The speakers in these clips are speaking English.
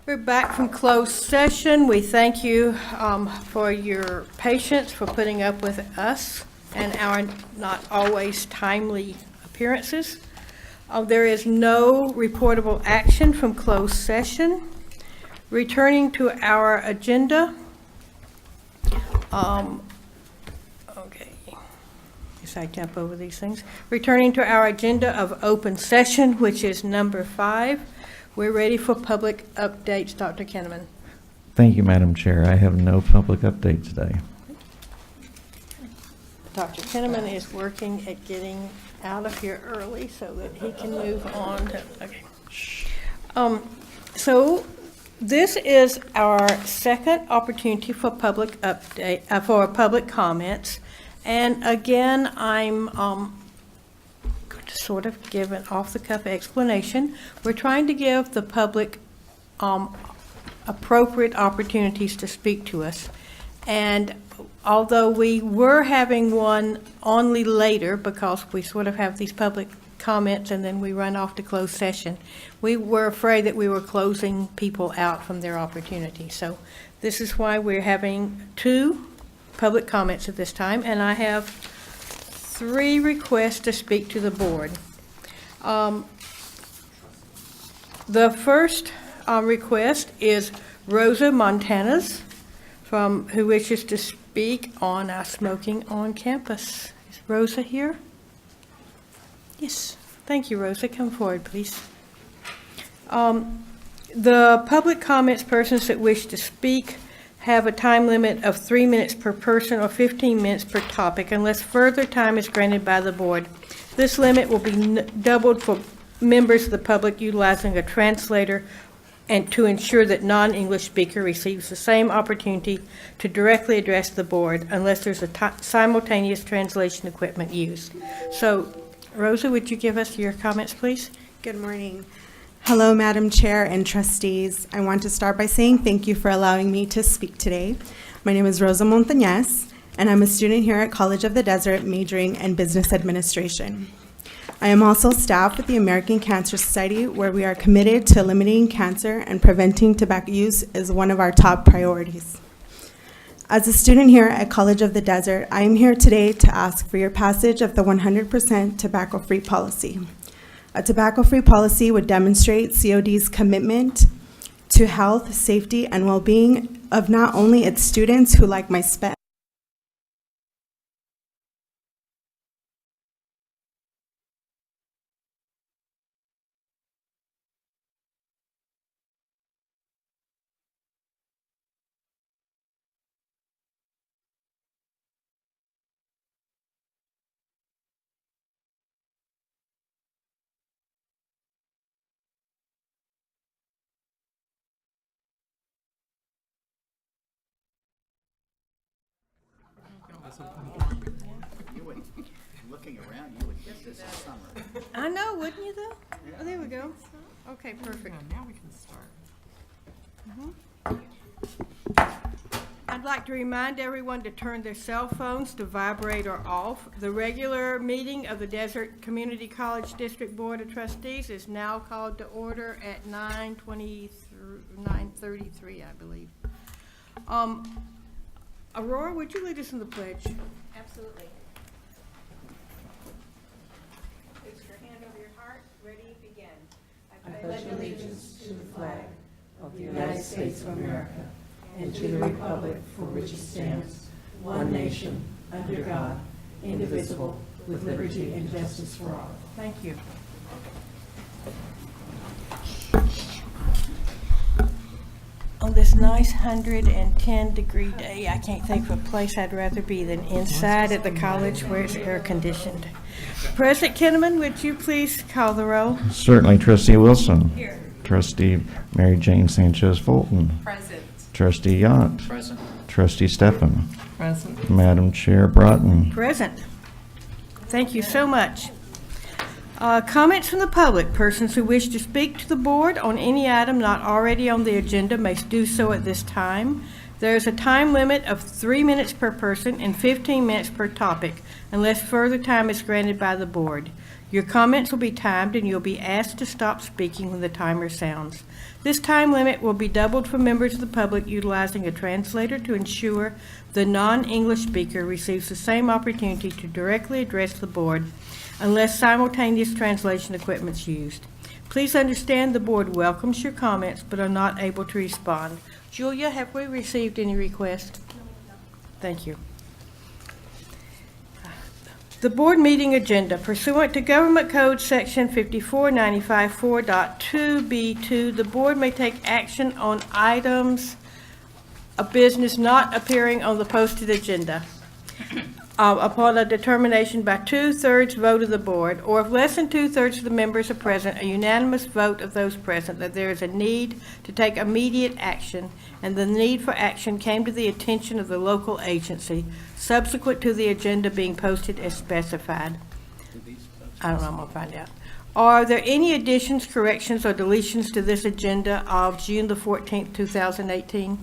We're back from closed session. We thank you for your patience, for putting up with us and our not always timely appearances. There is no reportable action from closed session. Returning to our agenda. Okay, guess I jump over these things. Returning to our agenda of open session, which is number 5. We're ready for public updates. Dr. Kinnaman. Thank you, Madam Chair. I have no public update today. Dr. Kinnaman is working at getting out of here early so that he can move on to, okay. So this is our second opportunity for public update, for public comments. And again, I'm going to sort of give an off-the-cuff explanation. We're trying to give the public appropriate opportunities to speak to us. And although we were having one only later because we sort of have these public comments and then we run off to closed session, we were afraid that we were closing people out from their opportunity. So this is why we're having 2 public comments at this time, and I have 3 requests to speak to the board. The first request is Rosa Montanez, who wishes to speak on smoking on campus. Is Rosa here? Yes. Thank you, Rosa. Come forward, please. The public comments persons that wish to speak have a time limit of 3 minutes per person or 15 minutes per topic unless further time is granted by the board. This limit will be doubled for members of the public utilizing a translator and to ensure that non-English speaker receives the same opportunity to directly address the board unless there's a simultaneous translation equipment used. So, Rosa, would you give us your comments, please? Good morning. Hello, Madam Chair and trustees. I want to start by saying thank you for allowing me to speak today. My name is Rosa Montañez, and I'm a student here at College of the Desert majoring in business administration. I am also staff with the American Cancer Society, where we are committed to eliminating cancer and preventing tobacco use is one of our top priorities. As a student here at College of the Desert, I am here today to ask for your passage of the 100% tobacco-free policy. A tobacco-free policy would demonstrate COD's commitment to health, safety, and well-being of not only its students who, like myself, Looking around, you would think this is summer. I know, wouldn't you, though? Oh, there we go. Okay, perfect. Now we can start. I'd like to remind everyone to turn their cell phones to vibrate or off. The regular meeting of the Desert Community College District Board of Trustees is now called to order at 9:33, I believe. Aurora, would you lead us in the pledge? Absolutely. Place your hand over your heart. Ready, begin. I pledge allegiance to the flag of the United States of America and to the republic for which it stands, one nation, under God, indivisible, with liberty and justice for all. Thank you. On this nice 110-degree day, I can't think of a place I'd rather be than inside at the college where it's air conditioned. President Kinnaman, would you please call the roll? Certainly, Trustee Wilson. Here. Trustee Mary Jane Sanchez Fulton. Present. Trustee Yant. Present. Trustee Stephan. Present. Madam Chair Broughton. Present. Thank you so much. Comments from the public. Persons who wish to speak to the board on any item not already on the agenda may do so at this time. There is a time limit of 3 minutes per person and 15 minutes per topic, unless further time is granted by the board. Your comments will be timed, and you'll be asked to stop speaking when the timer sounds. This time limit will be doubled for members of the public utilizing a translator to ensure the non-English speaker receives the same opportunity to directly address the board unless simultaneous translation equipment is used. Please understand the board welcomes your comments but are not able to respond. Julia, have we received any requests? Thank you. The board meeting agenda pursuant to Government Code Section 54954.2B2, the board may take action on items of business not appearing on the posted agenda upon a determination by 2/3 vote of the board, or if less than 2/3 of the members are present, a unanimous vote of those present, that there is a need to take immediate action, and the need for action came to the attention of the local agency subsequent to the agenda being posted as specified. I don't know, I'm gonna find out. Are there any additions, corrections, or deletions to this agenda of June the 14th, 2018?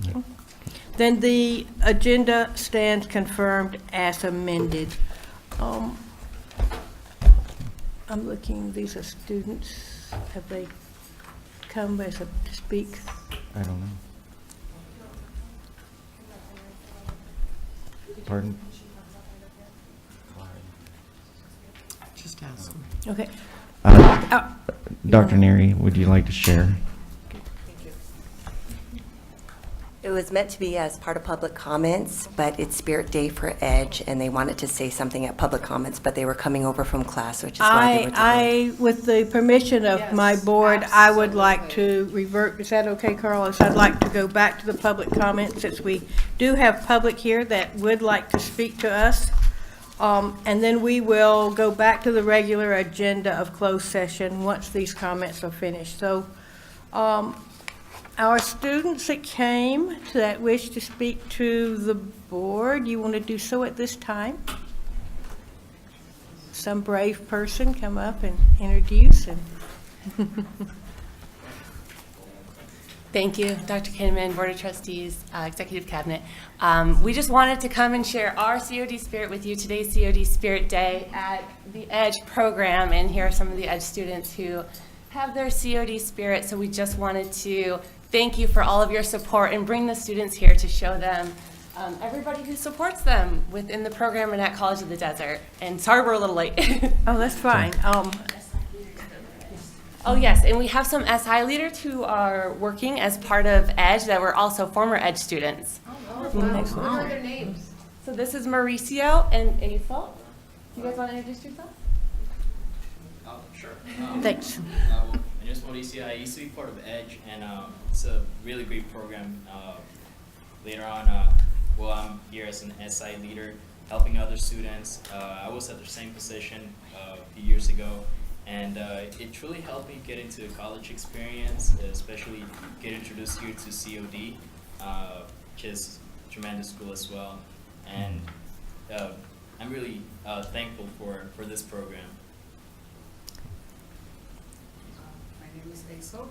No. Then the agenda stands confirmed as amended. I'm looking, these are students. Have they come as to speak? I don't know. Pardon? Just ask them. Okay. Dr. Neary, would you like to share? It was meant to be as part of public comments, but it's Spirit Day for Edge, and they wanted to say something at public comments, but they were coming over from class, which is why they were delayed. With the permission of my board, I would like to revert, is that okay, Carlos? I'd like to go back to the public comments, since we do have public here that would like to speak to us. And then we will go back to the regular agenda of closed session once these comments are finished. So, our students that came that wish to speak to the board, you want to do so at this time? Some brave person come up and introduce and Thank you, Dr. Kinnaman, Board of Trustees, Executive Cabinet. We just wanted to come and share our COD Spirit with you. Today's COD Spirit Day at the EDGE program, and here are some of the EDGE students who have their COD Spirit. So we just wanted to thank you for all of your support and bring the students here to show them everybody who supports them within the program and at College of the Desert. And sorry we're a little late. oh, that's fine. Oh, yes, and we have some SI leaders who are working as part of EDGE that were also former EDGE students. Excellent. What are their names? So this is Mauricio and Aisel. Do you guys want to introduce yourself? Sure. Thanks. My name is Mauricio. I used to be part of EDGE, and it's a really great program. Later on, I'm here as an SI leader, helping other students. I was at the same position a few years ago, and it truly helped me get into a college experience, especially get introduced here to COD, which is a tremendous school as well. And I'm really thankful for this program. My name is Aisel.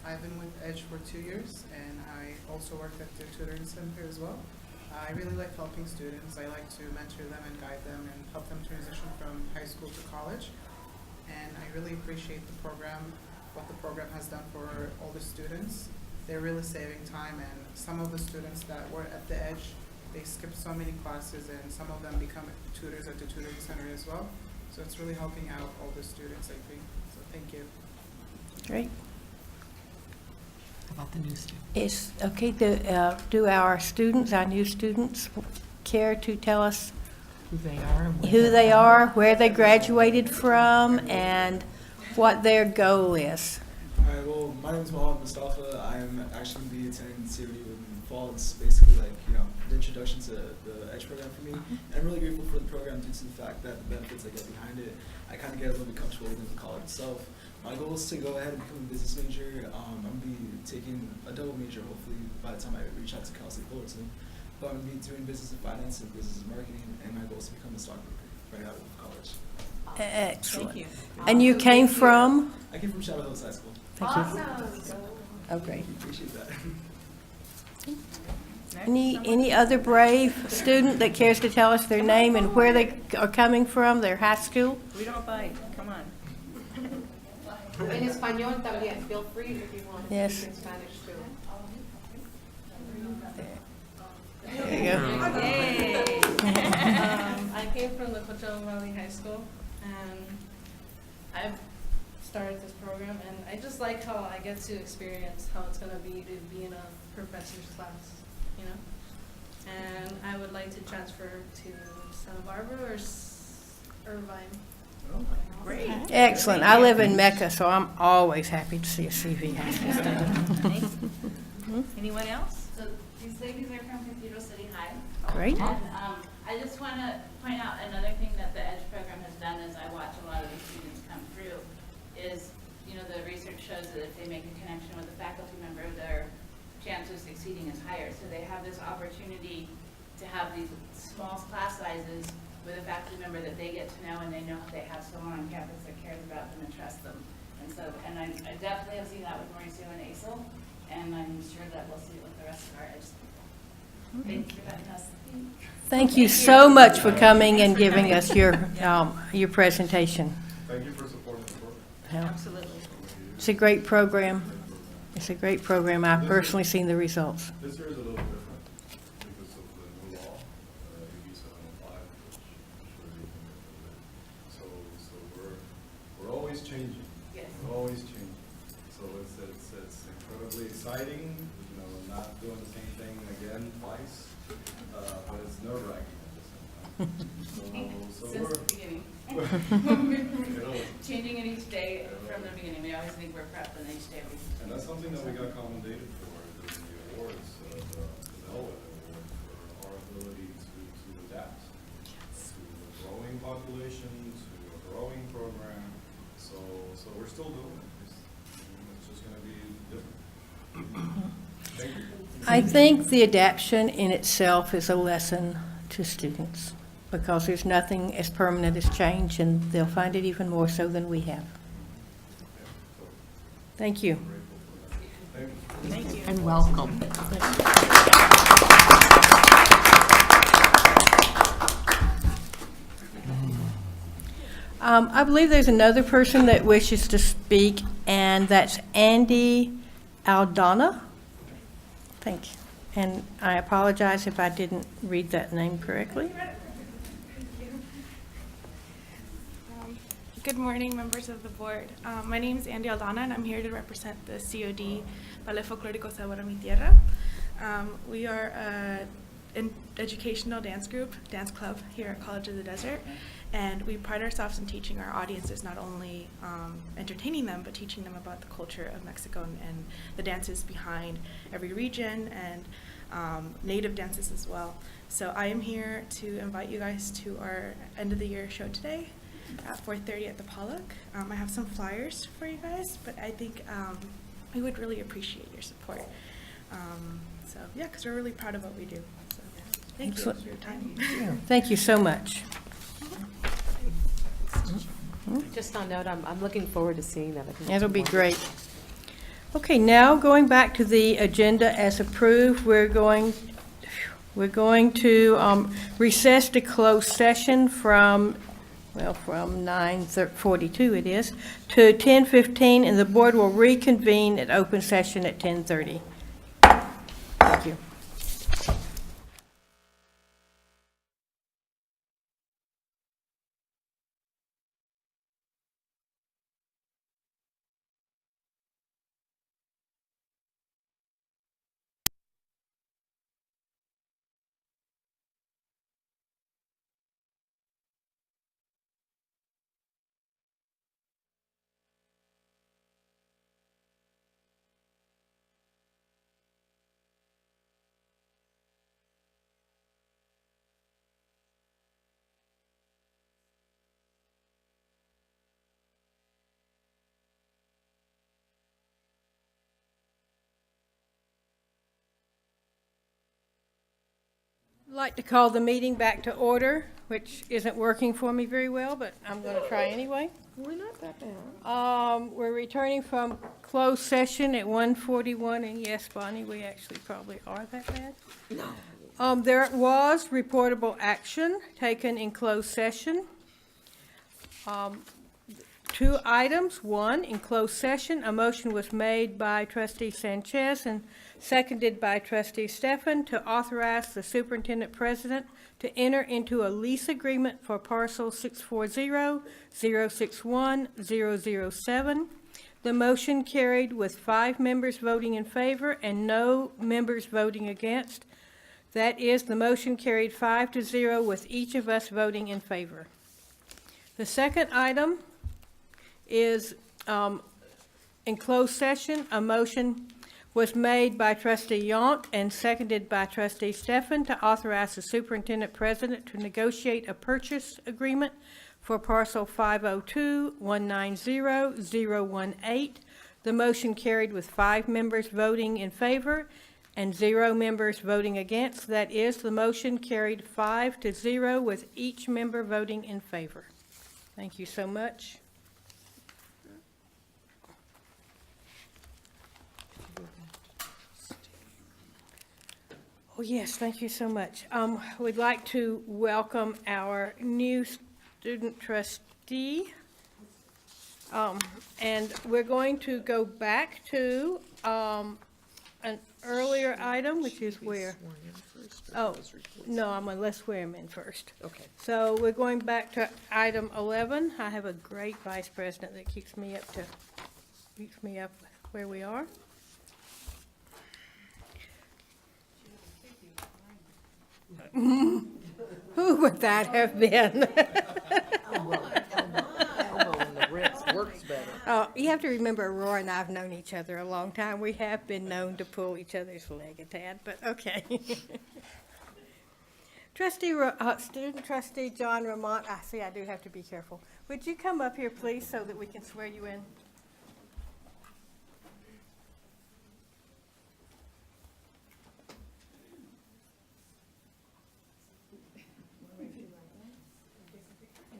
I've been with EDGE for 2 years, and I also worked at the tutoring center as well. I really like helping students. I like to mentor them and guide them and help them transition from high school to college. And I really appreciate the program, what the program has done for all the students. They're really saving time, and some of the students that were at the EDGE, they skipped so many classes, and some of them become tutors at the tutoring center as well. So it's really helping out all the students, I think. So thank you. Great. How about the new student? Is okay. Do our students, our new students, care to tell us Who they are? And who they are, where they graduated from, and what their goal is? All right, well, my name is Mohamed Mustafa. I'm actually going to be attending COD in fall. It's basically like, the introduction to the EDGE program for me. And I'm really grateful for the program due to the fact that the benefits I get behind it, I kind of get a little bit comfortable within the college itself. My goal is to go ahead and become a business major. I'm going to be taking a double major, hopefully, by the time I reach out to Cal State Fullerton. But I'm going to be doing business and finance and business and marketing, and my goal is to become a stockbroker right out of college. Excellent. Thank you. And you came from? I came from Shadow Hills High School. Thank you. Awesome. Oh, great. Appreciate that. Any other brave student that cares to tell us their name and where they are coming from, their high school? We don't bite, come on. En español también, feel free if you want to Yes. speak in Spanish too. There you go. Yay! I came from the Coachella Valley High School, and I've started this program, and I just like how I get to experience how it's gonna be to be in a professor's class, you know? And I would like to transfer to Santa Barbara or Irvine. Great. Excellent. I live in Mecca, so I'm always happy to see a CV high school student. Anyone else? So these ladies are from Cathedral City High. Great. And I just want to point out another thing that the EDGE program has done as I watch a lot of the students come through is, you know, the research shows that if they make a connection with a faculty member, their chance of succeeding is higher. So they have this opportunity to have these small class sizes with a faculty member that they get to know, and they know they have someone on campus that cares about them and trusts them. And so, and I definitely have seen that with Mauricio and ASIL, and I'm sure that we'll see it with the rest of our EDGE people. Thank you for letting us. Thank you so much for coming and giving us your presentation. Thank you for supporting the program. Absolutely. It's a great program. It's a great program. I've personally seen the results. This year is a little different because of the new law, AB 705, which I'm sure you can get from it. So we're always changing. Yes. We're always changing. So it's incredibly exciting, you know, not doing the same thing again twice, but it's nerve-wracking at the same time. So Since we're the beginning. It'll- Changing it each day from the beginning. We always think we're prepped, and each day we. And that's something that we got commended for during the awards, the Bellwether Award, for our ability to adapt to a growing population, to a growing program. So we're still doing it. It's just going to be different. Thank you. I think the adaptation in itself is a lesson to students because there's nothing as permanent as change, and they'll find it even more so than we have. Thank you. Thank you. And welcome. I believe there's another person that wishes to speak, and that's Andy Aldana. Thank you. And I apologize if I didn't read that name correctly. Good morning, members of the board. My name is Andy Aldana, and I'm here to represent the COD Ballet Folclórico Sabor a Mi Tierra. We are an educational dance group, dance club here at College of the Desert, and we pride ourselves in teaching our audiences not only entertaining them, but teaching them about the culture of Mexico and the dances behind every region and native dances as well. So I am here to invite you guys to our end of the year show today at 4:30 at the Pollock. I have some flyers for you guys, but I think we would really appreciate your support. So yeah, because we're really proud of what we do. So, thank you for your time. Thank you so much. Just on note, I'm looking forward to seeing that. I think it's That'll be wonderful. great. Okay, now going back to the agenda as approved, we're going to recess to close session from 9:42 it is, to 10:15, and the board will reconvene at open session at 10:30. Thank you. I'd like to call the meeting back to order, which isn't working for me very well, but I'm going to try anyway. We're not that bad. We're returning from closed session at 1:41, and yes, Bonnie, we actually probably are that bad. No. There was reportable action taken in closed session. Two items. One, in closed session, a motion was made by trustee Sanchez and seconded by trustee Stefan to authorize the superintendent president to enter into a lease agreement for parcel 640-061-007. The motion carried with 5 members voting in favor and no members voting against. That is, the motion carried 5-0 with each of us voting in favor. The second item is in closed session, a motion was made by trustee Yonk and seconded by trustee Stefan to authorize the superintendent president to negotiate a purchase agreement for parcel 502-190-018. The motion carried with 5 members voting in favor and 0 members voting against. That is, the motion carried 5-0 with each member voting in favor. Thank you so much. Oh, yes, thank you so much. We'd like to welcome our new student trustee. And we're going to go back to an earlier item, which is where? Oh, no, let's swear him in first. Okay. So we're going back to item 11. I have a great vice president that keeps me up where we are. Who would that have been? Elbow in the ribs works better. You have to remember, Aurora and I have known each other a long time. We have been known to pull each other's leg a tad, but okay. Student trustee John Ramont, I see I do have to be careful. Would you come up here, please, so that we can swear you in?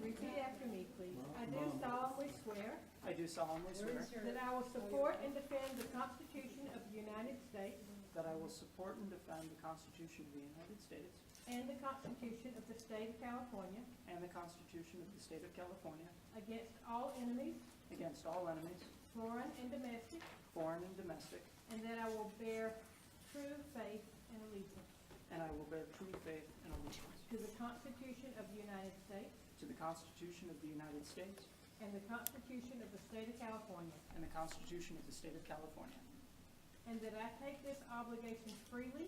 Repeat after me, please. I do solemnly swear I do solemnly swear that I will support and defend the Constitution of the United States that I will support and defend the Constitution of the United States and the Constitution of the State of California and the Constitution of the State of California against all enemies, against all enemies, foreign and domestic, foreign and domestic, and that I will bear true faith and allegiance and I will bear true faith and allegiance to the Constitution of the United States to the Constitution of the United States and the Constitution of the State of California, and the Constitution of the State of California, and that I take this obligation freely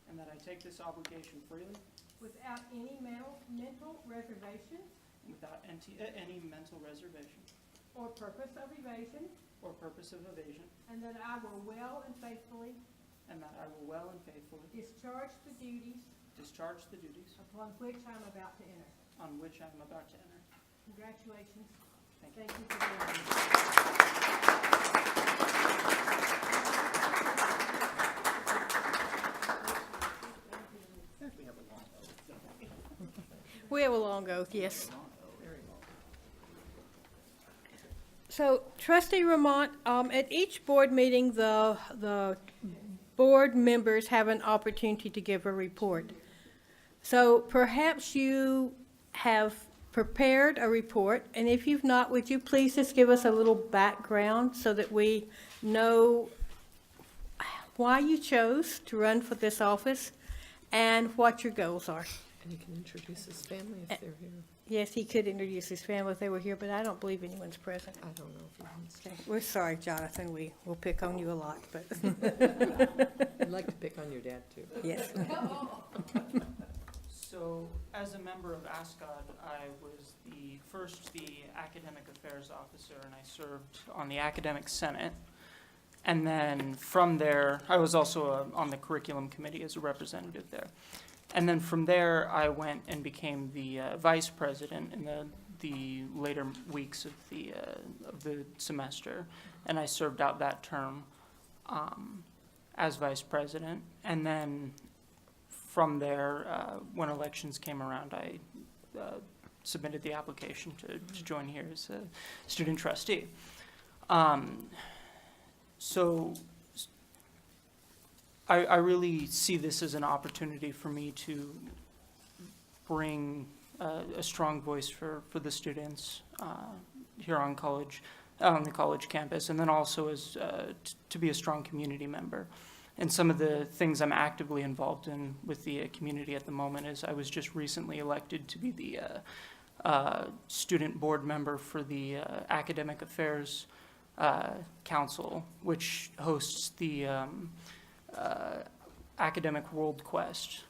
and that I take this obligation freely without any mental reservation and without any mental reservation or purpose of evasion, or purpose of evasion, and that I will well and faithfully and that I will well and faithfully discharge the duties discharge the duties upon which I am about to enter. on which I am about to enter. Congratulations. Thank you. Thank you for doing this. We have a long oath. We have a long oath, yes. So trustee Ramont, at each board meeting, the board members have an opportunity to give a report. So perhaps you have prepared a report, and if you've not, would you please just give us a little background so that we know why you chose to run for this office and what your goals are? And he can introduce his family if they're here. Yes, he could introduce his family if they were here, but I don't believe anyone's present. I don't know if he wants to. Okay, we're sorry, Jonathan, we will pick on you a lot, but, I'd like to pick on your dad, too. yes. So, as a member of ASCOD, I was the academic affairs officer, and I served on the academic senate. And then from there, I was also on the curriculum committee as a representative there. And then from there, I went and became the vice president in the later weeks of the semester, and I served out that term as vice president. And then from there, when elections came around, I submitted the application to join here as a student trustee. So I really see this as an opportunity for me to bring a strong voice for the students here on the college campus, and then also as to be a strong community member. And some of the things I'm actively involved in with the community at the moment is I was just recently elected to be the student board member for the Academic Affairs Council, which hosts the Academic World Quest,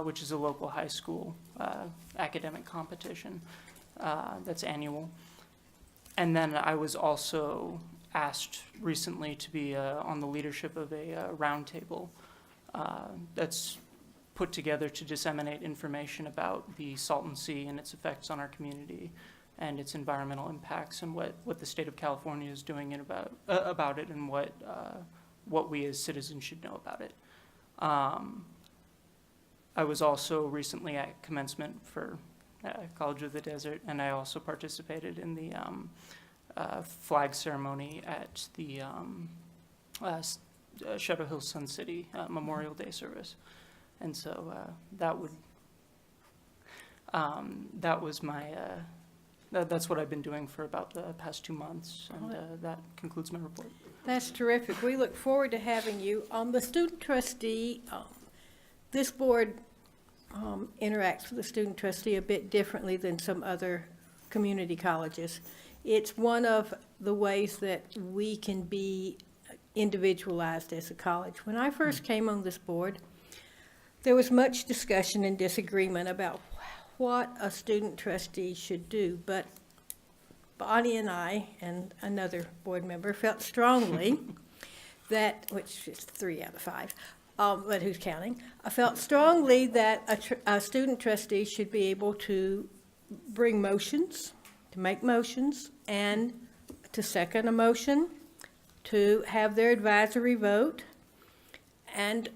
which is a local high school academic competition that's annual. And then I was also asked recently to be on the leadership of a roundtable that's put together to disseminate information about the Salton Sea and its effects on our community and its environmental impacts, and what the state of California is doing about it, and what we as citizens should know about it. I was also recently at commencement for College of the Desert, and I also participated in the flag ceremony at the Sheba Hills Sun City Memorial Day service. And so that was my, that's what I've been doing for about the past 2 months, and that concludes my report. That's terrific. We look forward to having you. The student trustee, this board interacts with the student trustee a bit differently than some other community colleges. It's one of the ways that we can be individualized as a college. When I first came on this board, there was much discussion and disagreement about what a student trustee should do, but Bonnie and I and another board member felt strongly that, which is 3 out of 5, but who's counting? I felt strongly that a student trustee should be able to bring motions, to make motions, and to second a motion, to have their advisory vote, and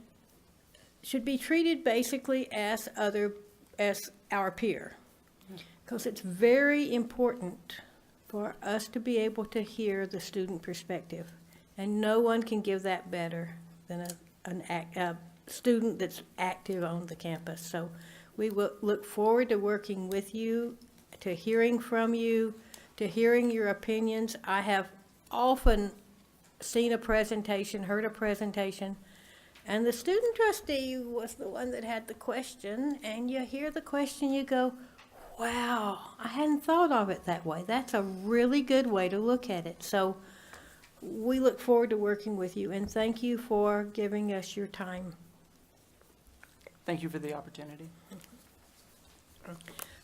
should be treated basically as our peer. Because it's very important for us to be able to hear the student perspective. And no one can give that better than a student that's active on the campus. So we will look forward to working with you, to hearing from you, to hearing your opinions. I have often seen a presentation, heard a presentation, and the student trustee was the one that had the question, and you hear the question, you go, wow, I hadn't thought of it that way. That's a really good way to look at it. So we look forward to working with you, and thank you for giving us your time. Thank you for the opportunity.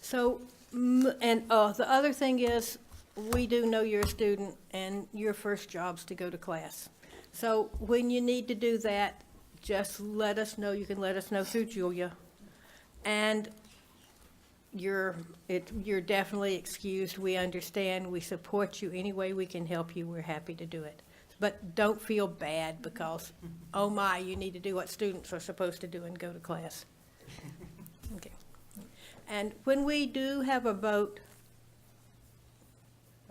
So, and the other thing is, we do know you're a student, and your first job's to go to class. So when you need to do that, just let us know. You can let us know through Julia. And you're definitely excused. We understand. We support you any way we can help you. We're happy to do it. But don't feel bad because, oh my, you need to do what students are supposed to do and go to class. Okay. And when we do have a vote,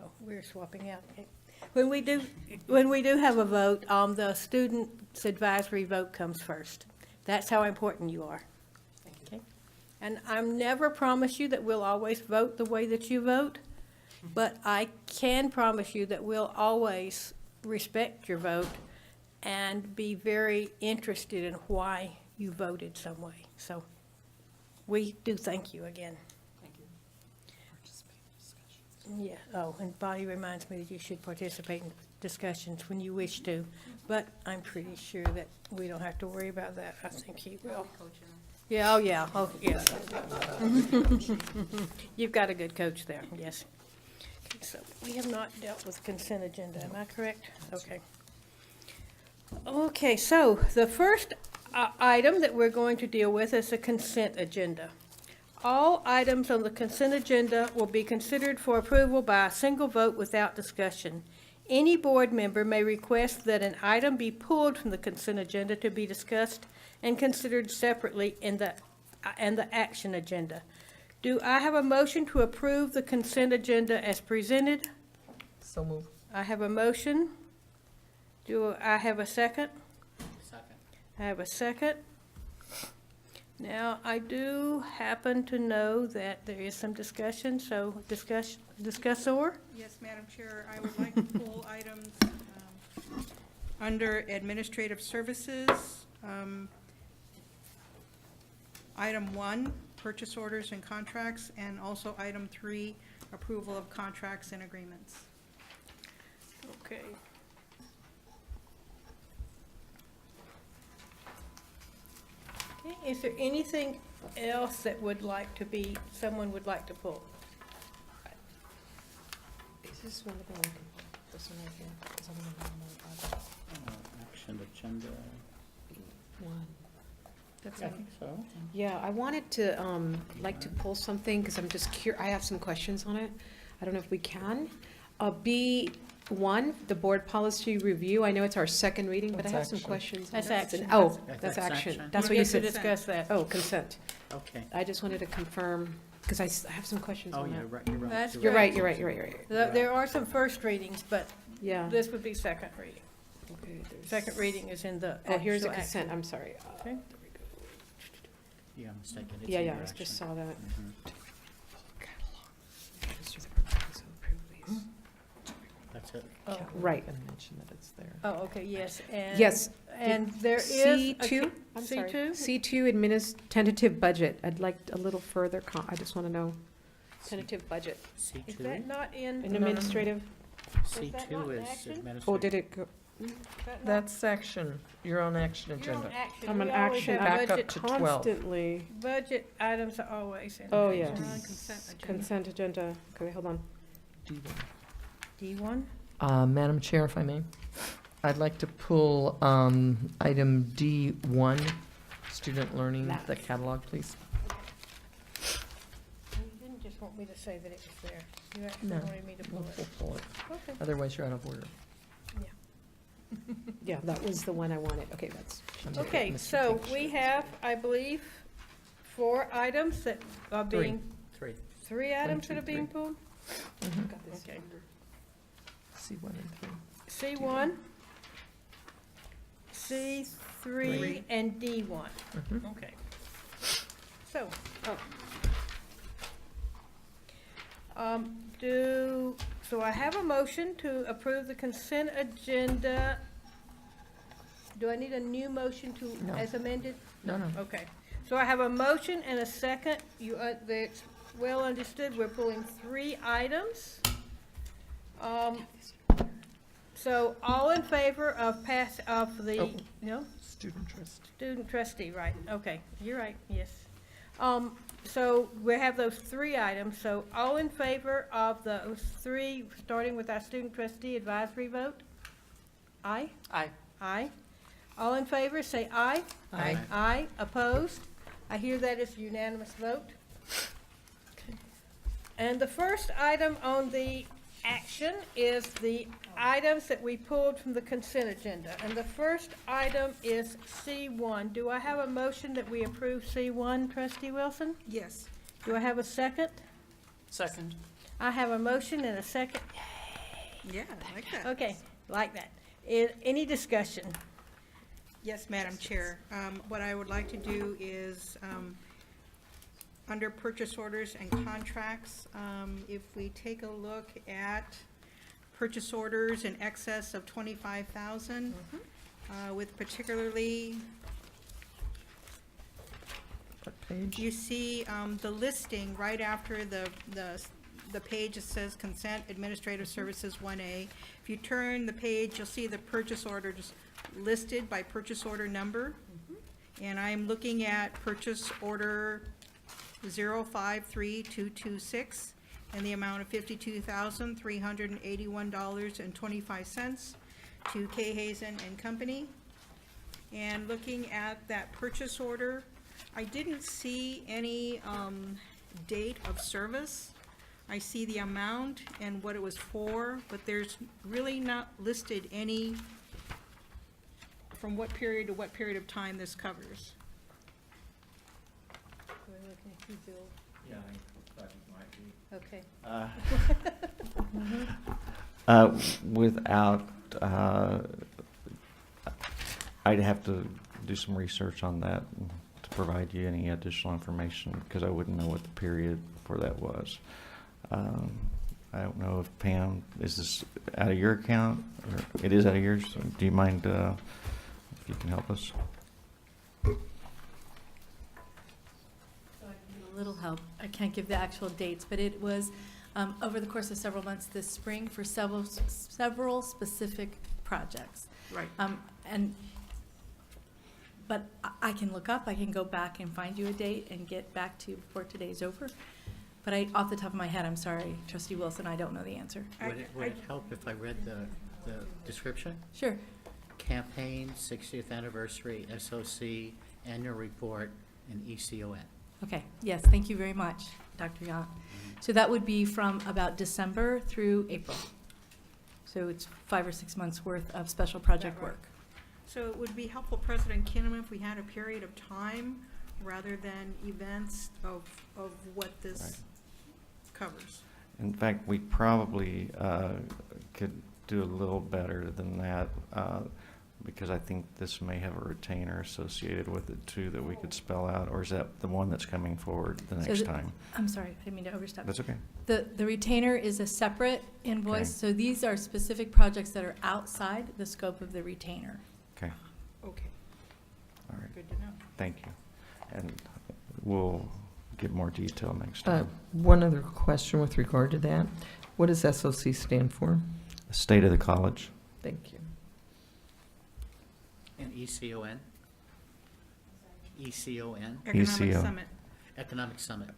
oh, we're swapping out. Okay. When we do have a vote, the student's advisory vote comes first. That's how important you are. Okay. And I'm never promise you that we'll always vote the way that you vote, but I can promise you that we'll always respect your vote and be very interested in why you voted some way. So we do thank you again. Thank you. Yeah, oh, and Bonnie reminds me that you should participate in discussions when you wish to, but I'm pretty sure that we don't have to worry about that. I think he will. Yeah, oh, yeah, oh, yes. You've got a good coach there, yes. Okay, so we have not dealt with consent agenda, am I correct? Okay. Okay, so the first item that we're going to deal with is the consent agenda. All items on the consent agenda will be considered for approval by a single vote without discussion. Any board member may request that an item be pulled from the consent agenda to be discussed and considered separately in the action agenda. Do I have a motion to approve the consent agenda as presented? So move. I have a motion. Do I have a second? Second. I have a second. Now, I do happen to know that there is some discussion, so discussor? Yes, Madam Chair, I would like to pull items under Administrative Services. Item 1, purchase orders and contracts, and also item 3, approval of contracts and agreements. Okay. Okay, is there anything else that would like to be, someone would like to pull? Is this one of the, this one right here? Is that one of the Action agenda. one? I think so. Yeah, I wanted to, like to pull something, because I'm just I have some questions on it. I don't know if we can. B1, the board policy review, I know it's our second reading, but I have some questions. That's on it. action. Oh, That's that's action. action. That's what We you get to said. discuss that. Oh, consent. Okay. I just wanted to confirm, because I have some questions Oh, on yeah, that. right, you're right. That's You're right. right, you're right, you're right, you're right. There are some first readings, but Yeah. this would be second reading. Okay, there's- Second reading is in the Oh, here's the actual consent, action. I'm sorry. Okay. There we go. Yeah, I'm mistaken. It's Yeah, in yeah, your I just action. saw that. Mhm. That's it. Oh. Right. And mention that it's there. Oh, okay, yes, and. Yes. And there is. C2, I'm C2? sorry. C2 tentative budget. I'd like a little further, I just want to know. Tentative budget. Is C2? that not in? An administrative, Is that not C2 in is action? administrative. oh, did it go? Is that not- That's action. You're on action You're on agenda. action. I'm We an always action have back up budget- to 12. Constantly. Budget items are always in. Oh, action. yes. Consent agenda. Consent agenda. Okay, hold on. D1? Madam Chair, if I may, I'd like to pull item D1, student learning, the catalog, please. You didn't just want me to say that it was there. You actually No, wanted me to pull we'll it. pull it. Okay. Otherwise, you're out of order. Yeah, that was the one I wanted. Okay, that's. Okay, Mr. so Finch. we have, I believe, 4 items that are being, 3. 3 items two, that are being pulled? Mhm. Okay. C1 and 3. C1, C3, and D1. Mhm. Okay. So, so I have a motion to approve the consent agenda. Do I need a new motion to, No. as amended? No, no. Okay. So I have a motion and a second. That's well understood. We're pulling 3 items. So all in favor of the, Oh. no? Student trust. Student trustee, right, okay, you're right, yes. So we have those 3 items, so all in favor of those 3, starting with our student trustee advisory vote? Aye? Aye. Aye. All in favor, say aye. Aye. Aye, opposed? I hear that is unanimous vote. And the first item on the action is the items that we pulled from the consent agenda. And the first item is C1. Do I have a motion that we approve C1, Trustee Wilson? Yes. Do I have a second? Second. I have a motion and a second. Yeah, I like that. Okay, like that. Any discussion? Yes, Madam Chair. What I would like to do is, under purchase orders and contracts, if we take a look at purchase orders in excess of 25,000, with particularly, What page? you see the listing right after the page that says consent administrative services 1A. If you turn the page, you'll see the purchase orders listed by purchase order number. And I'm looking at purchase order 053226 and the amount of $52,381.25 to K. Hazen and Company. And looking at that purchase order, I didn't see any date of service I see the amount and what it was for, but there's really not listed any from what period to what period of time this covers. Yeah, I thought it might be. Okay. Without, I'd have to do some research on that to provide you any additional information, because I wouldn't know what the period for that was. I don't know if Pam, is this out of your account? Or it is out of yours? So do you mind if you can help us? So I can give a little help. I can't give the actual dates, but it was over the course of several months this spring for several specific projects. Right. But I can look up, I can go back and find you a date and get back to you before today's over. But off the top of my head, I'm sorry, Trustee Wilson, I don't know the answer. Would it help if I read the description? Sure. Campaign, 60th anniversary, SOC, annual report, and ECON. Okay, yes, thank you very much, Dr. Yant. So that would be from about December through April. So it's 5 or 6 months worth of special project work. So it would be helpful, President Kinnaman, if we had a period of time rather than events of what this covers. In fact, we probably could do a little better than that, because I think this may have a retainer associated with it too that we could spell out, or is that the one that's coming forward the next time? I'm sorry, I didn't mean to overstep. That's okay. The retainer is a separate invoice, Okay. so these are specific projects that are outside the scope of the retainer. Okay. Okay. All right. Good to know. Thank you. And we'll get more detail next time. One other question with regard to that. What does SOC stand for? State of the college. Thank you. And ECON? ECON? Economic ECO. Summit Economic Summit.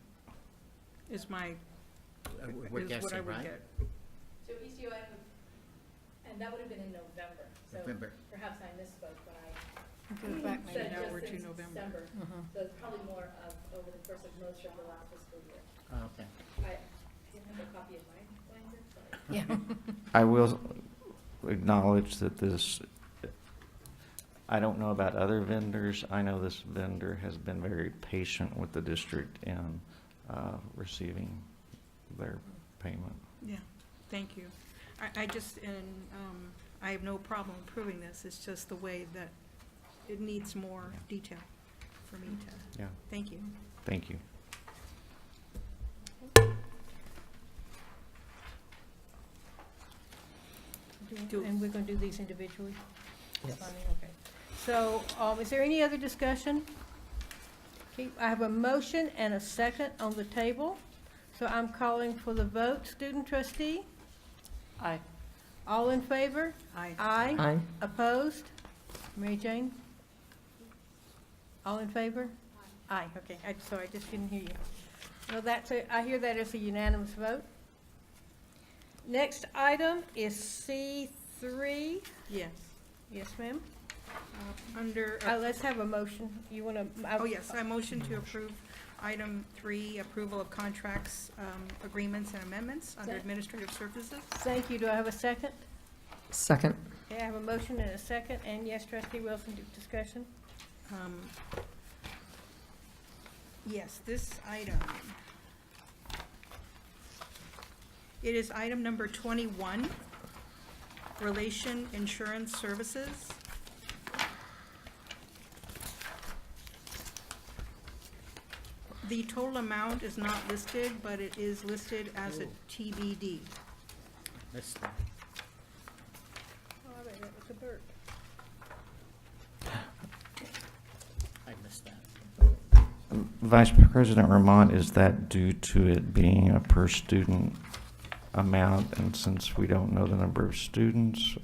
is my, We're is what guessing, I would right? get. So ECON, and that would have been in November, so November. perhaps I misspoke when Go back maybe now we're to November. December, so it's probably more of over the course of most of the last fiscal year. Oh, okay. I didn't have a copy of my binder, sorry. Yeah. I will acknowledge that this, I don't know about other vendors. I know this vendor has been very patient with the district in receiving their payment. Yeah, thank you. I just, and I have no problem approving this. It's just the way that it needs more detail for me to. Yeah. Thank you. Thank you. And we're going to do these individually? Yes. Okay. So, is there any other discussion? Okay, I have a motion and a second on the table. So I'm calling for the vote. Student trustee? Aye. All in favor? Aye. Aye. Aye. Opposed? Mary Jane? All in favor? Aye, okay. So I just didn't hear you. Well, I hear that as a unanimous vote. Next item is C3. Yes. Yes, ma'am? Under. Let's have a motion. You want to? Oh, yes, I motion to approve item 3, approval of contracts, agreements and amendments under administrative services. Thank you. Do I have a second? Second. Okay, I have a motion and a second, and yes, Trustee Wilson, discussion? Yes, this item. It is item number 21, Relation Insurance Services. The total amount is not listed, but it is listed as a TBD. Missed that. Oh, I bet that was a burp. I missed that. Vice President Ramon, is that due to it being a per student amount, and since we don't know the number of students,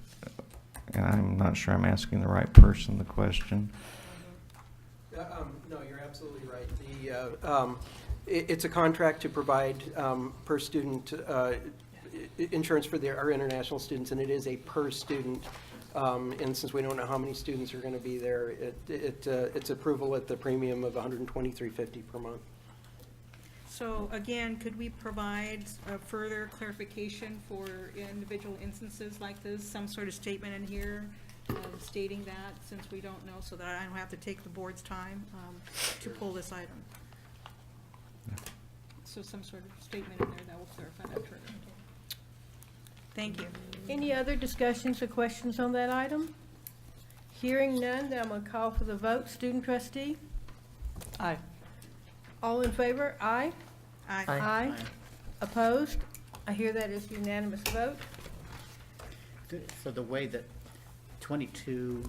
and I'm not sure I'm asking the right person the question? No, you're absolutely right. It's a contract to provide per student insurance for our international students, and it is a per student. And since we don't know how many students are going to be there, it's approval at the premium of $123.50 per month. So again, could we provide a further clarification for individual instances like this? Some sort of statement in here stating that, since we don't know, so that I don't have to take the board's time to pull this item. So some sort of statement in there that will clarify that further. Thank you. Any other discussions or questions on that item? Hearing none, then I'm going to call for the vote. Student trustee? Aye. All in favor? Aye. Aye. Aye. Opposed? I hear that is unanimous vote. So the way that 22,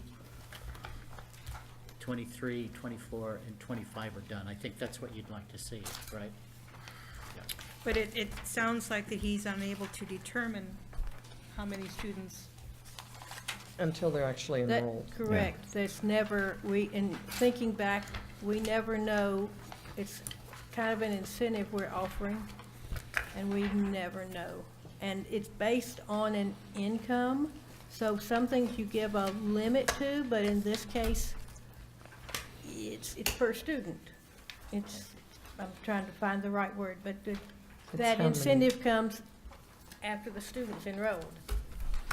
23, 24, and 25 are done, I think that's what you'd like to see, right? Yeah. But it sounds like that he's unable to determine how many students. Until they're actually enrolled. That's correct. There's never, in thinking back, we never know. It's kind of an incentive we're offering, and we never know. And it's based on an income, so some things you give a limit to, but in this case, it's per student. I'm trying to find the right word, but that how many? incentive comes after the student's enrolled.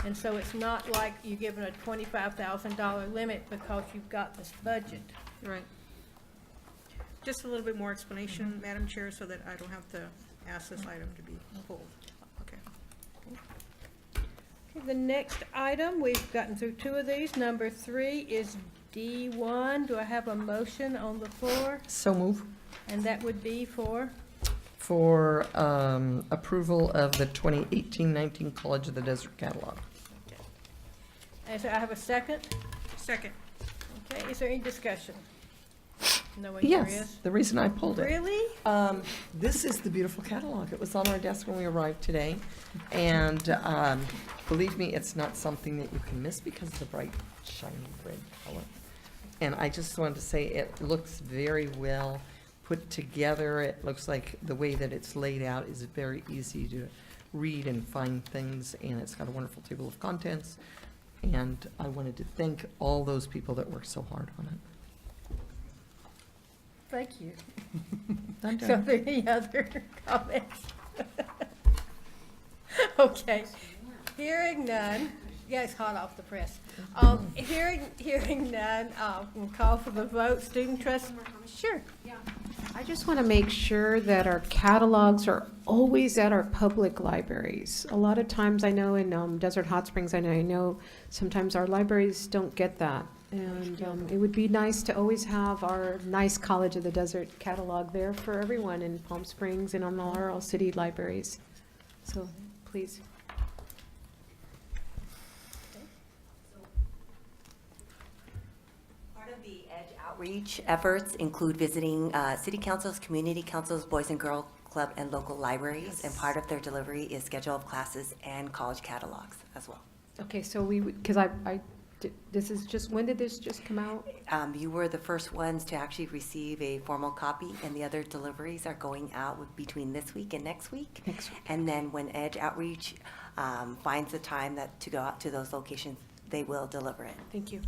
And so it's not like you're given a $25,000 limit because you've got this budget. Right. Just a little bit more explanation, Madam Chair, so that I don't have to ask this item to be pulled. Okay. Okay, the next item, we've gotten through two of these. Number 3 is D1. Do I have a motion on the floor? So move. And that would be for? For approval of the 2018-19 College of the Desert catalog. And so I have a second? Second. Okay, is there any discussion? No way there Yes, is. the reason I pulled it. Really? This is the beautiful catalog. It was on our desk when we arrived today. And believe me, it's not something that you can miss because of the bright, shiny red color. And I just wanted to say it looks very well put together. It looks like the way that it's laid out is very easy to read and find things. And it's got a wonderful table of contents. And I wanted to thank all those people that worked so hard on it. Thank you. I'm So are done. there any other comments? Okay, hearing none, yeah, it's hot off the press. Hearing none, we'll call for the vote. Student trust, sure. I just want to make sure that our catalogs are always at our public libraries. A lot of times, I know in Desert Hot Springs, I know sometimes our libraries don't get that. And it would be nice to always have our nice College of the Desert catalog there for everyone in Palm Springs and on all our city libraries. So, please. Part of the EDGE outreach efforts include visiting city councils, community councils, Boys and Girl Club, and local libraries. And part of their delivery is schedule of classes and college catalogs as well. Okay, so because this is just, when did this just come out? You were the first ones to actually receive a formal copy, and the other deliveries are going out between this week and next week. And then when EDGE Outreach finds the time to go out to those locations, they will deliver it. Thank you.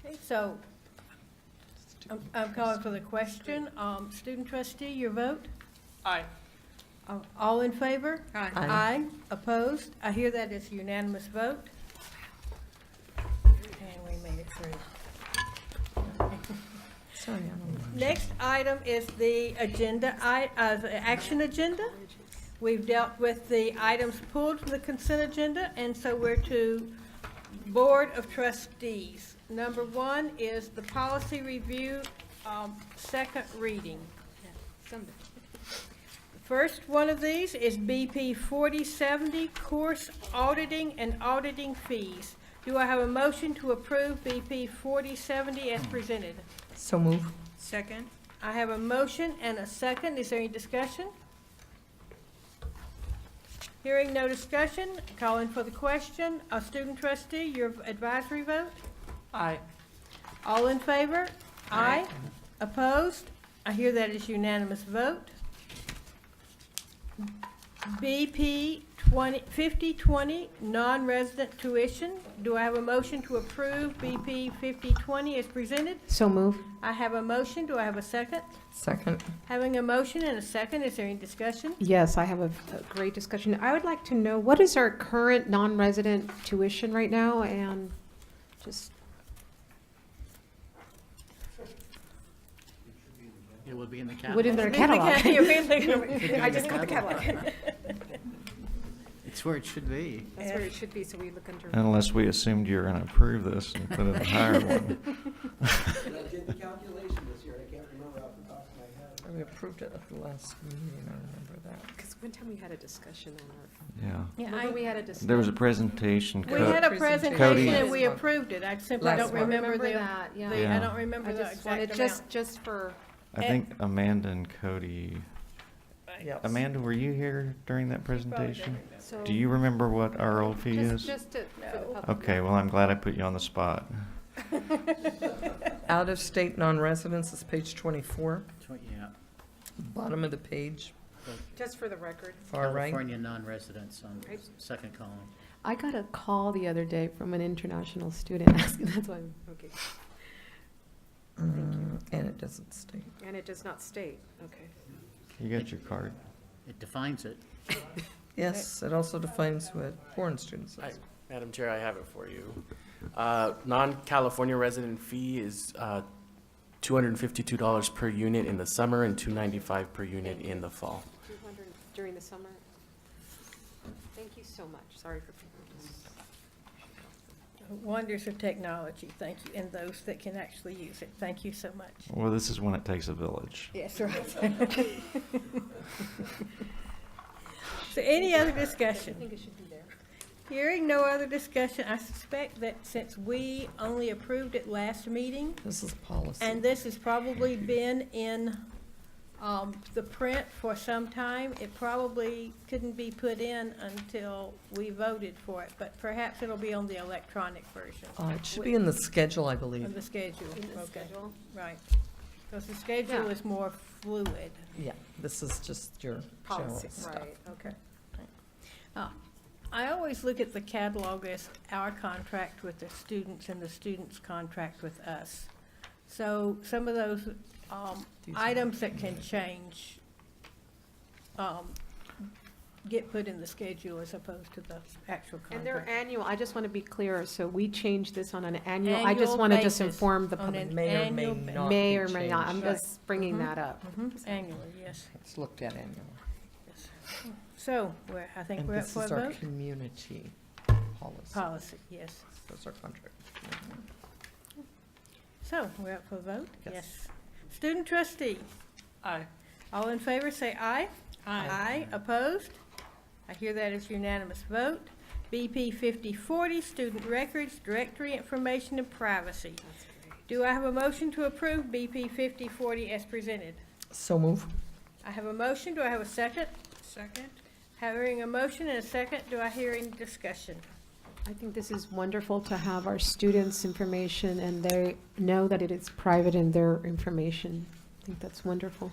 Okay, so I'm calling for the question. Student trustee, your vote? Aye. All in favor? Aye. Aye. Opposed? I hear that is unanimous vote. And we made it through. Sorry, I don't know. Next item is the agenda, the action agenda. We've dealt with the items pulled from the consent agenda, and so we're to Board of Trustees. Number 1 is the policy review, second reading. First one of these is BP 4070, course auditing and auditing fees. Do I have a motion to approve BP 4070 as presented? So move. Second. I have a motion and a second. Is there any discussion? Hearing no discussion, calling for the question. Student trustee, your advisory vote? Aye. All in favor? Aye. Opposed? I hear that is unanimous vote. BP 5020 non-resident tuition. Do I have a motion to approve BP 5020 as presented? So move. I have a motion. Do I have a second? Second. Having a motion and a second, is there any discussion? Yes, I have a great discussion. I would like to know, what is our current non-resident tuition right now? And just, It will be in the catalog. what in their catalog? Should be I in just the looked at the catalog. It's where it should be. That's where it should be, so we look under. Unless we assumed you were going to approve this and put in a higher one. I did the calculation this year, I can't remember off the top of my head. We approved it at the last meeting, I remember that. Because one time we had a discussion on Yeah. Yeah, Remember we had a discussion? There was a presentation. We had a presentation Cody- and we approved it. I simply Last don't month. remember the, that, yeah. I don't remember I the just wanted, exact amount. just for, I think Amanda and Cody. Yes. Amanda, were you here during that presentation? so. Do you remember what our old fee is? Just to, for the public. Okay, well, I'm glad I put you on the spot. Out-of-state non-residents is page 24, Yeah. bottom of the page, Just for the record. far right. California non-residents on Right. second column. I got a call the other day from an international student asking, that's why, okay. And it doesn't state. And it does not state, okay. You got your card. It defines it. Yes, it also defines what foreign students is. Madam Chair, I have it for you. Non-California resident fee is $252 per unit in the summer and $295 per unit in the fall. 200 during the summer? Thank you so much, sorry for. Wonders of technology, thank you, and those that can actually use it. Thank you so much. Well, this is when it takes a village. Yes, right. So any other discussion? I think it should be there. Hearing no other discussion, I suspect that since we only approved it last meeting, This is policy. and this has probably been in the print for some time, it probably couldn't be put in until we voted for it, but perhaps it'll be on the electronic version. It should be in the schedule, I On believe. the schedule, In the okay, schedule? right. Because the schedule Yeah. is more fluid. Yeah, this is just your general Policy, stuff. right, okay. I always look at the catalog as our contract with the students and the students' contract with us. So some of those items that can change get put in the schedule as opposed to the actual contract. And they're annual, I just want to be clear, so we changed this on an annual, I just Annual want to just basis, inform the on public. an May or may annual not May be or may not, I'm changed. just bringing that up. Annually, yes. It's looked at annually. So, I think And we're up this for a is our vote. community policy. Policy, yes. That's our contract. So, we're up for a vote? Yes. Student trustee, Aye. all in favor, say aye. Aye. Opposed? I hear that as unanimous vote. BP 5040, student records, directory information, and privacy. Do I have a motion to approve BP 5040 as presented? So move. I have a motion. Do I have a second? Second? Having a motion and a second, do I hear any discussion? I think this is wonderful to have our students' information, and they know that it is private in their information. I think that's wonderful,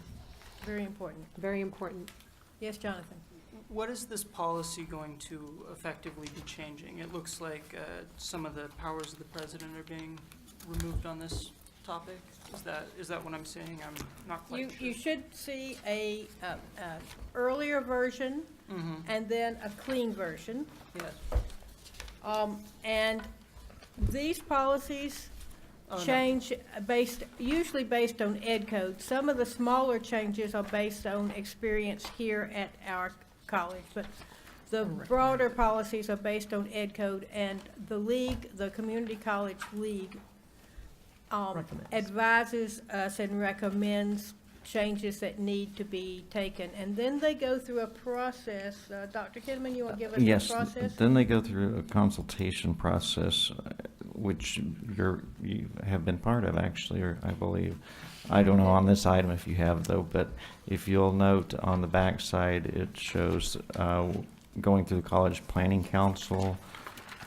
Very important. very important. Yes, Jonathan? What is this policy going to effectively be changing? It looks like some of the powers of the president are being removed on this topic. Is that what I'm seeing? I'm not quite sure. You should see a earlier version Mhm. and then a clean version. Yes. And these policies Oh, no. change usually based on ed code. Some of the smaller changes are based on experience here at our college, but the broader policies are based on ed code, and the league, the Community College League, advises us and recommends changes that need to be taken. And then they go through a process. Dr. Kinnaman, you want to give us Yes, the process? then they go through a consultation process, which you have been part of, actually, or I believe. I don't know on this item if you have, though, but if you'll note on the back side, it shows going through the College Planning Council,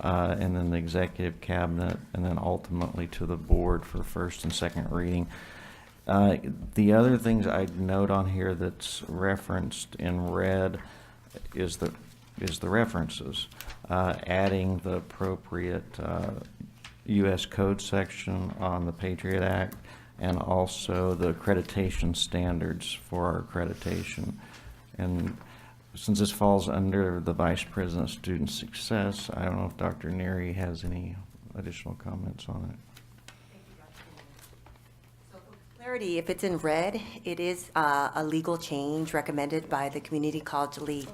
and then the Executive Cabinet, and then ultimately to the board for first and second reading. The other things I'd note on here that's referenced in red is the is the references, adding the appropriate U.S. Code section on the Patriot Act, and also the accreditation standards for our accreditation. And since this falls under the Vice President of Student Success, I don't know if Dr. Neary has any additional comments on it. Clarity, if it's in red, it is a legal change recommended by the Community College League.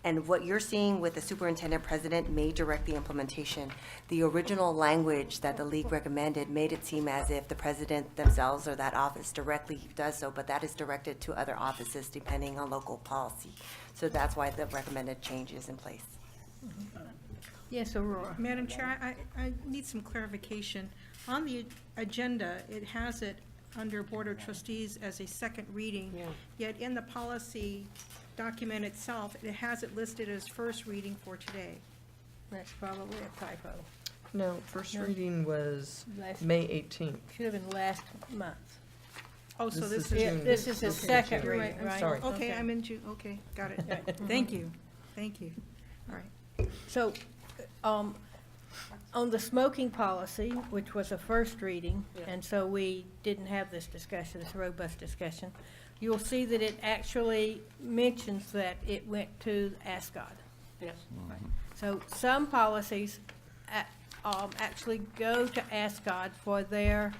And what you're seeing with the superintendent president may direct the implementation. The original language that the league recommended made it seem as if the president themselves or that office directly does so, but that is directed to other offices depending on local policy. So that's why the recommended change is in place. Yes, Aurora. Madam Chair, I need some clarification. On the agenda, it has it under Board of Trustees as a second reading, yet in the policy document itself, it has it listed as first reading for today. That's probably a typo. No, first No. reading was Last- May 18th. Should have been last month. Oh, so This this is is. June. This is his Okay, second June. You're reading, right, I'm right? sorry. Okay, I'm in June, okay, got it. Right. Thank you, thank you. All right. So, on the smoking policy, which was a first reading, and so we didn't have this discussion, this robust discussion, you'll see that it actually mentions that it went to ASCOD. Yes. So some policies actually go to ASCOD for their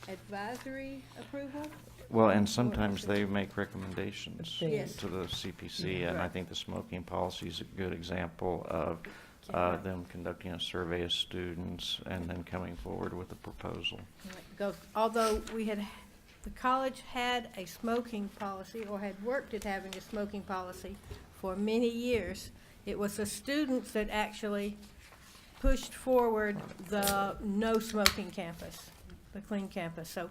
advisory approval. Well, and sometimes they make recommendations Yes. to the CPC, and I Right. think the smoking policy is a good example of them conducting a survey of students and then coming forward with a proposal. Because although the college had a smoking policy, or had worked at having a smoking policy for many years, it was the students that actually pushed forward the no smoking campus, the clean campus. So,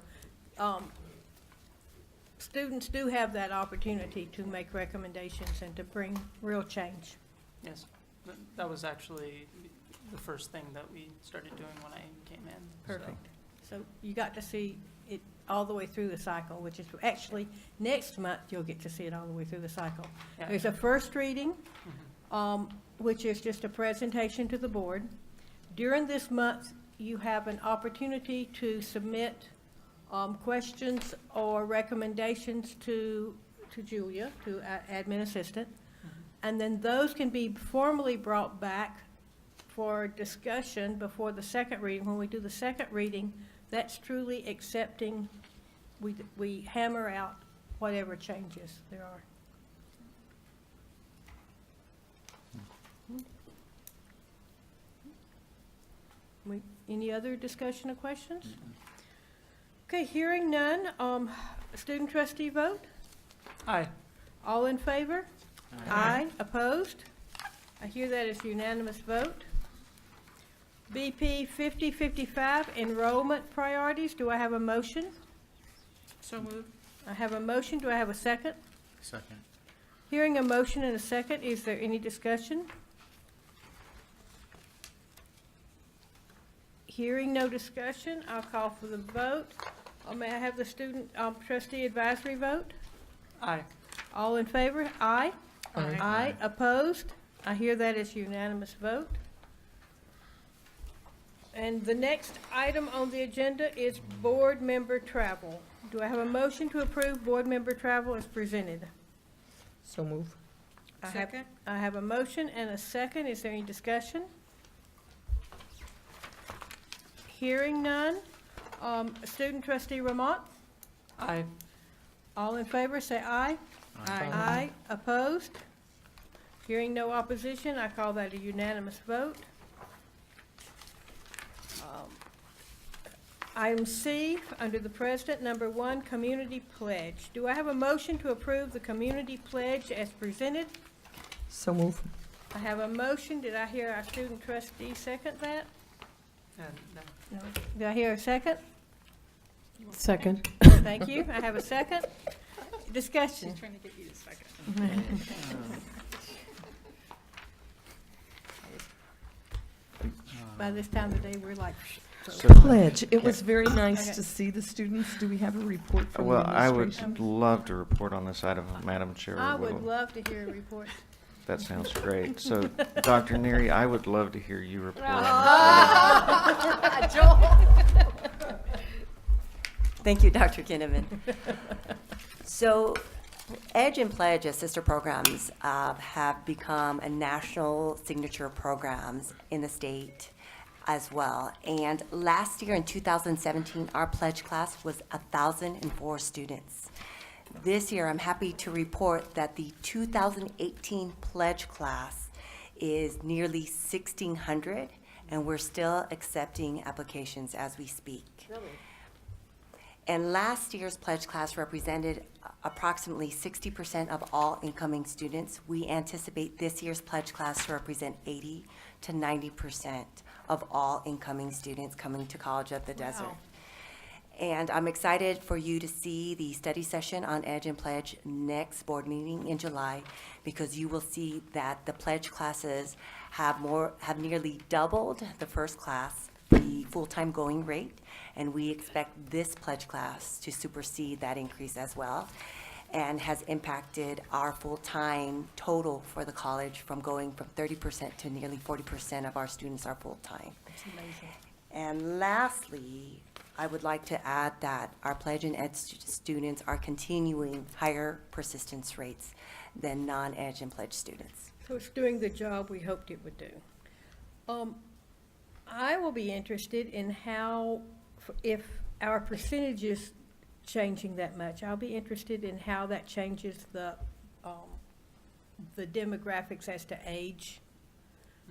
students do have that opportunity to make recommendations and to bring real change. Yes, that was actually the first thing that we started doing when I came in. so. Perfect. So you got to see it all the way through the cycle, which is actually, next month, you'll get to see it all the way through the cycle. Yeah. There's a first reading, which is just a presentation to the board. During this month, you have an opportunity to submit questions or recommendations to Julia, to admin assistant. And then those can be formally brought back for discussion before the second reading. When we do the second reading, that's truly accepting, we hammer out whatever changes there are. Any other discussion or questions? Okay, hearing none, student trustee vote? Aye. All in favor? Aye. Opposed? I hear that as unanimous vote. BP 5055, enrollment priorities. Do I have a motion? So moved. I have a motion. Do I have a second? Second. Hearing a motion and a second, is there any discussion? Hearing no discussion, I'll call for the vote. May I have the student trustee advisory vote? Aye. All in favor? Aye. Aye. Aye. Opposed? I hear that as unanimous vote. And the next item on the agenda is board member travel. Do I have a motion to approve board member travel as presented? So move. Second? I have a motion and a second. Is there any discussion? Hearing none. Student trustee Ramont? Aye. All in favor, say aye. Aye. Aye. Opposed? Hearing no opposition, I call that a unanimous vote. Item C, under the president, number 1, community pledge. Do I have a motion to approve the community pledge as presented? So move. I have a motion. Did I hear our student trustee second that? No. No. Did I hear a second? Second. Thank you. I have a second. Discussion. She's trying to get you to second. By this time of the day, we're like, So- Pledge. It was very nice Okay. to see the students. Do we have a report from the Well, I would administration? love to report on this item, Madam Chair. I would love to hear a report. That sounds great. So, Dr. Neary, I would love to hear you report on Thank you, Dr. Kinnaman. So, EDGE and Pledge as sister programs have become a national signature programs in the state as well. And last year in 2017, our Pledge class was 1,004 students. This year, I'm happy to report that the 2018 Pledge class is nearly 1,600, and we're still accepting applications as we speak. Really? And last year's Pledge class represented approximately 60% of all incoming students. We anticipate this year's Pledge class to represent 80 to 90% of all incoming students coming to College of the Desert. And I'm excited for you to see the study session on EDGE and Pledge next board meeting in July, because you will see that the Pledge classes have nearly doubled the first class, the full-time going rate, and we expect this Pledge class to supersede that increase as well, and has impacted our full-time total for the college from going from 30% to nearly 40% of our students are full-time. That's amazing. And lastly, I would like to add that our Pledge and ED students are continuing higher persistence rates than non-EDGE and Pledge students. So it's doing the job we hoped it would do. I will be interested in how, if our percentage is changing that much, I'll be interested in how that changes the demographics as to age.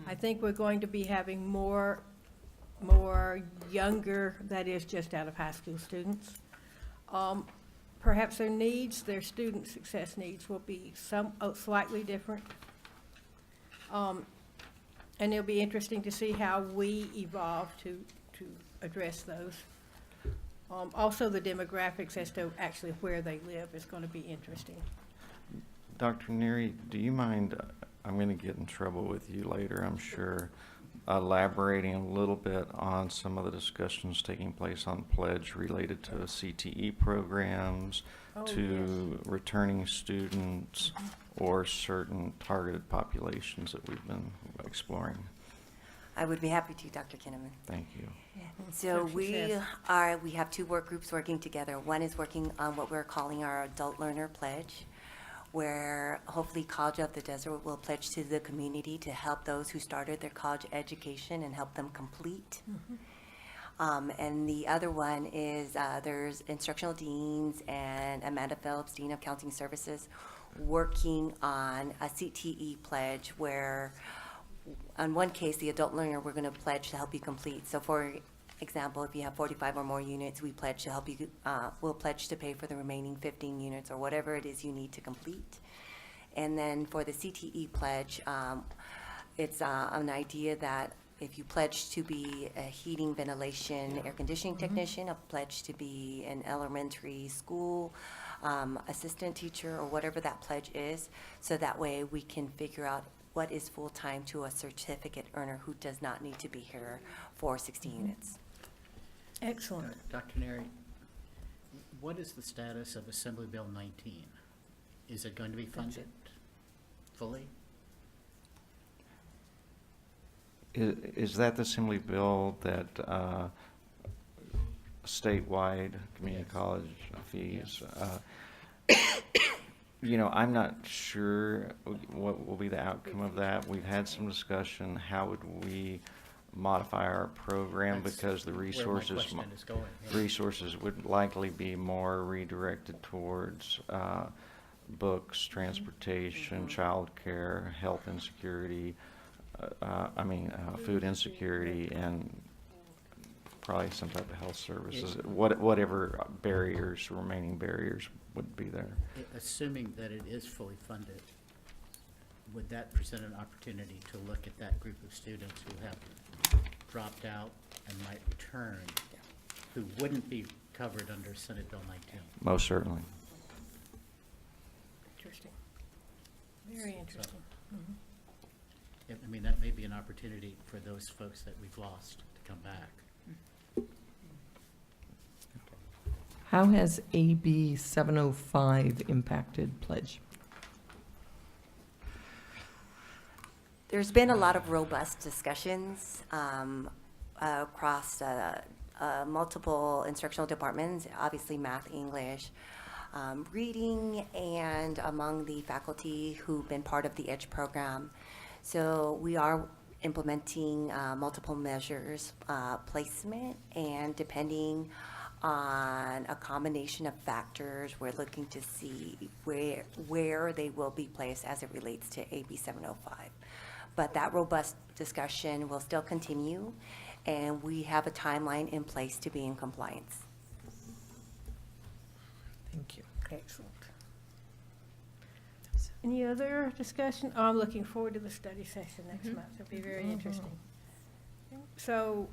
I think we're going to be having more younger, that is just out of high school students. Perhaps their needs, their student success needs will be slightly different. And it'll be interesting to see how we evolve to address those. Also, the demographics as to actually where they live is going to be interesting. Dr. Neary, do you mind, I'm going to get in trouble with you later, I'm sure, elaborating a little bit on some of the discussions taking place on Pledge related to CTE programs, to returning students, or certain targeted populations that we've been exploring? I would be happy to, Dr. Kinnaman. Thank you. So we have two work groups working together. One is working on what we're calling our Adult Learner Pledge, where hopefully College of the Desert will pledge to the community to help those who started their college education and help them complete. And the other one is there's instructional deans and Amanda Phillips, Dean of Counseling Services, working on a CTE pledge where on one case, the adult learner, we're going to pledge to help you complete. So for example, if you have 45 or more units, we pledge to help you, we'll pledge to pay for the remaining 15 units or whatever it is you need to complete. And then for the CTE pledge, it's an idea that if you pledge to be a heating, ventilation, air conditioning technician, a pledge to be an elementary school assistant teacher, or whatever that pledge is, so that way we can figure out what is full-time to a certificate earner who does not need to be here for 60 units. Excellent. Dr. Neary, what is the status of Assembly Bill 19? Is it going to be funded fully? Is that the Assembly bill that statewide community college fees? You know, I'm not sure what will be the outcome of that. We've had some discussion, how would we modify our program, because the resources would likely be more redirected towards books, transportation, childcare, health insecurity, food insecurity, and probably some type of health services, whatever remaining barriers would be there. Assuming that it is fully funded, would that present an opportunity to look at that group of students who have dropped out and might return, who wouldn't be covered under Senate Bill 19? Most certainly. Interesting. Very interesting. I mean, that may be an opportunity for those folks that we've lost to come back. How has AB 705 impacted Pledge? There's been a lot of robust discussions across multiple instructional departments, obviously math, English, reading, and among the faculty who've been part of the EDGE program. So we are implementing multiple measures, placement, and depending on a combination of factors, we're looking to see where they will be placed as it relates to AB 705. But that robust discussion will still continue, and we have a timeline in place to be in compliance. Thank you. Excellent. Any other discussion? Oh, I'm looking forward to the study session next month. It'll be very interesting. So,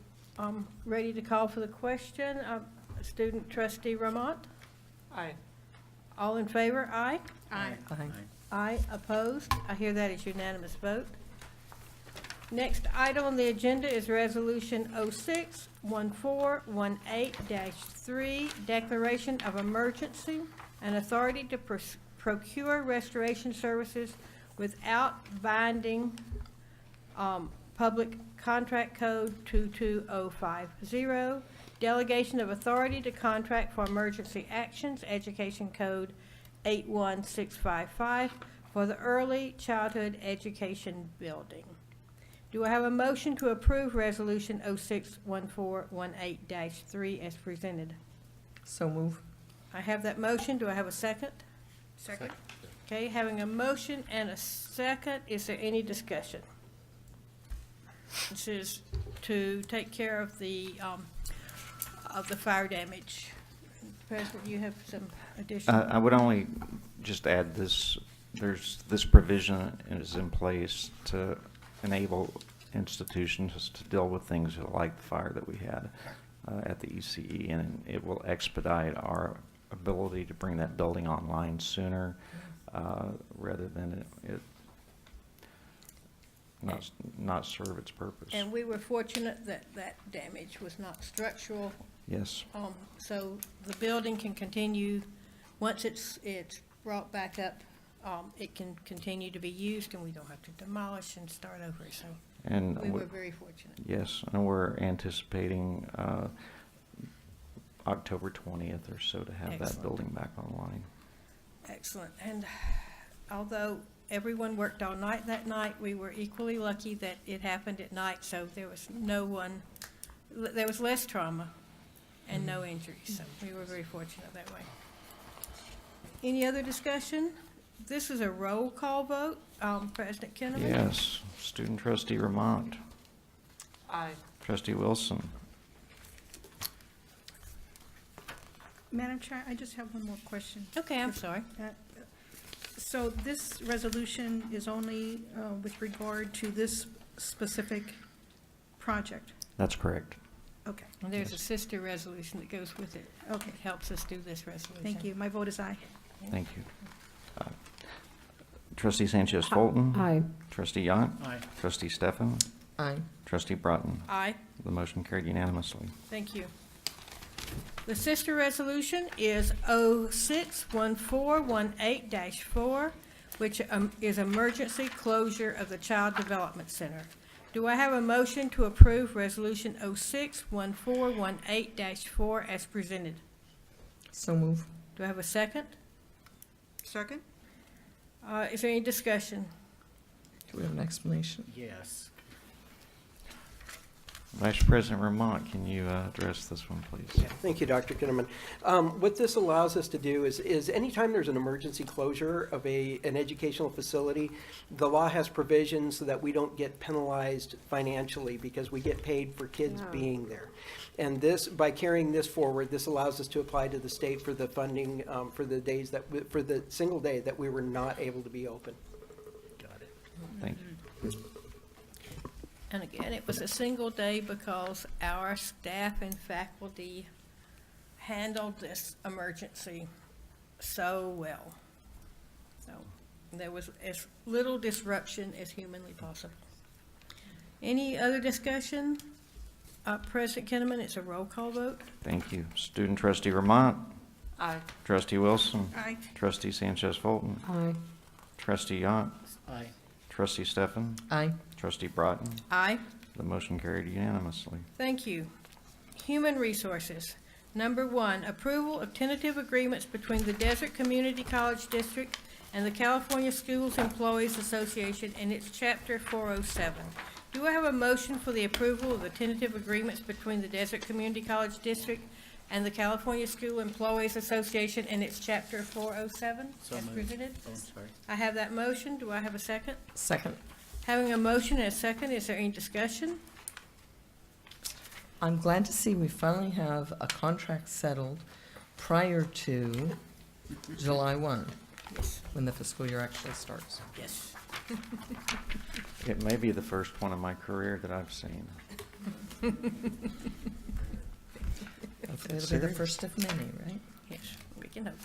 ready to call for the question. Student trustee Ramont? Aye. All in favor? Aye? Aye. Aye. Aye, opposed? I hear that as unanimous vote. Next item on the agenda is Resolution 06-1418-3, Declaration of Emergency and Authority to procure restoration services without binding Public Contract Code 22050, Delegation of Authority to Contract for Emergency Actions, Education Code 81655, for the Early Childhood Education Building. Do I have a motion to approve Resolution 06-1418-3 as presented? So move. I have that motion. Do I have a second? Second. Okay, having a motion and a second, is there any discussion? This is to take care of the fire damage. President, you have some additional? I would only just add this, this provision is in place to enable institutions to deal with things like the fire that we had at the ECE, and it will expedite our ability to bring that building online sooner rather than it not serve its purpose. And we were fortunate that that damage was not structural. Yes. So the building can continue, once it's brought back up, it can continue to be used, and we don't have to demolish and start over, so And we were very fortunate. Yes, and we're anticipating October 20th or so to have that Excellent. building back online. Excellent. And although everyone worked all night that night, we were equally lucky that it happened at night, so there was there was less trauma and no injuries, so we were very fortunate that way. Any other discussion? This is a roll call vote. President Kinnaman? Yes, student trustee Ramont. Aye. Trustee Wilson. Madam Chair, I just have one more question. Okay, I'm sorry. So this resolution is only with regard to this specific project? That's correct. Okay. And there's a sister resolution that goes with it. Okay. It helps us do this resolution. Thank you. My vote is aye. Thank you. Trustee Sanchez Fulton. Aye. Trustee Yant. Aye. Trustee Stefan. Aye. Trustee Broughton. Aye. The motion carried unanimously. Thank you. The sister resolution is 06-1418-4, which is emergency closure of the Child Development Center. Do I have a motion to approve Resolution 06-1418-4 as presented? So move. Do I have a second? Second? Is there any discussion? Do we have an explanation? Yes. Vice President Ramont, can you address this one, please? Thank you, Dr. Kinnaman. What this allows us to do is anytime there's an emergency closure of an educational facility, the law has provisions so that we don't get penalized financially because we get paid for kids being there. And this, by carrying this forward, this allows us to apply to the state for the funding for the days for the single day that we were not able to be open. Got it. Thank you. And again, it was a single day because our staff and faculty handled this emergency so well. So there was as little disruption as humanly possible. Any other discussion? President Kinnaman, it's a roll call vote. Thank you. Student trustee Ramont. Aye. Trustee Wilson. Aye. Trustee Sanchez Fulton. Aye. Trustee Yant. Aye. Trustee Stefan? Aye. Trustee Broughton? Aye. The motion carried unanimously. Thank you. Human Resources. Number 1, approval of tentative agreements between the Desert Community College District and the California Schools Employees Association in its Chapter 407. Do I have a motion for the approval of the tentative agreements between the Desert Community College District and the California School Employees Association in its Chapter 407? So As moved. presented? Oh, sorry. I have that motion. Do I have a second? Second. Having a motion and a second, is there any discussion? I'm glad to see we finally have a contract settled prior to July 1, Yes. when the fiscal year actually starts. Yes. It may be the first one in my career that I've seen. Hopefully it'll be the first of many, right? Yes, we can hope.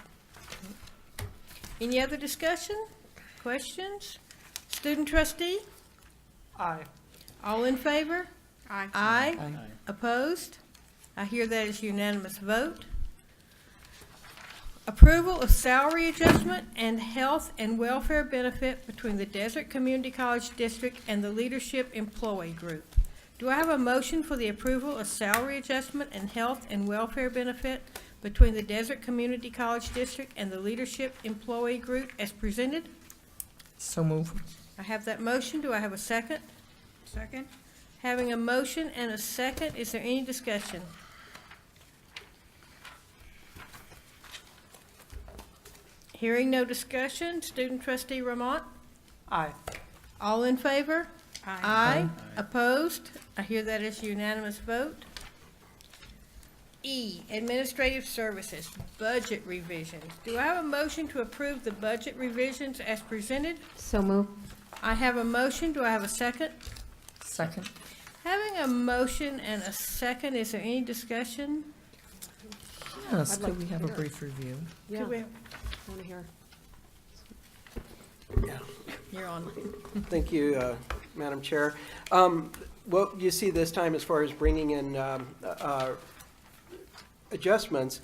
Any other discussion? Questions? Student trustee? Aye. All in favor? Aye. Aye. Aye. Opposed? I hear that is unanimous vote. Approval of salary adjustment and health and welfare benefit between the Desert Community College District and the Leadership Employee Group. Do I have a motion for the approval of salary adjustment and health and welfare benefit between the Desert Community College District and the Leadership Employee Group as presented? So move. I have that motion. Do I have a second? Second? Having a motion and a second, is there any discussion? Hearing no discussion, student trustee Ramont? Aye. All in favor? Aye. Aye. Opposed? I hear that is unanimous vote. E, Administrative Services, Budget Revisions. Do I have a motion to approve the budget revisions as presented? So move. I have a motion. Do I have a second? Second. Having a motion and a second, is there any discussion? Yes, I'd like could we to have a hear. brief review? Yeah, Could we- I want to hear. Yeah. You're on. Thank you, Madam Chair. What you see this time as far as bringing in adjustments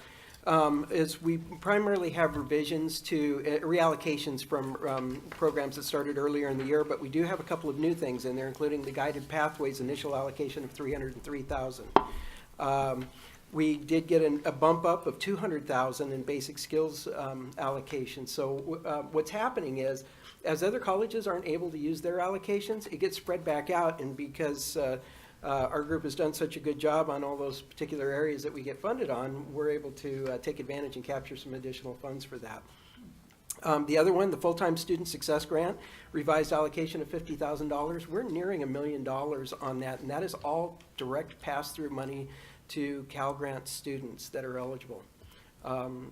is we primarily have revisions to reallocations from programs that started earlier in the year, but we do have a couple of new things in there, including the Guided Pathways initial allocation of $303,000. We did get a bump up of $200,000 in basic skills allocation. So what's happening is, as other colleges aren't able to use their allocations, it gets spread back out, and because our group has done such a good job on all those particular areas that we get funded on, we're able to take advantage and capture some additional funds for that. The other one, the Full-Time Student Success Grant, revised allocation of $50,000. We're nearing $1 million on that, and that is all direct pass-through money to Cal Grant students that are eligible.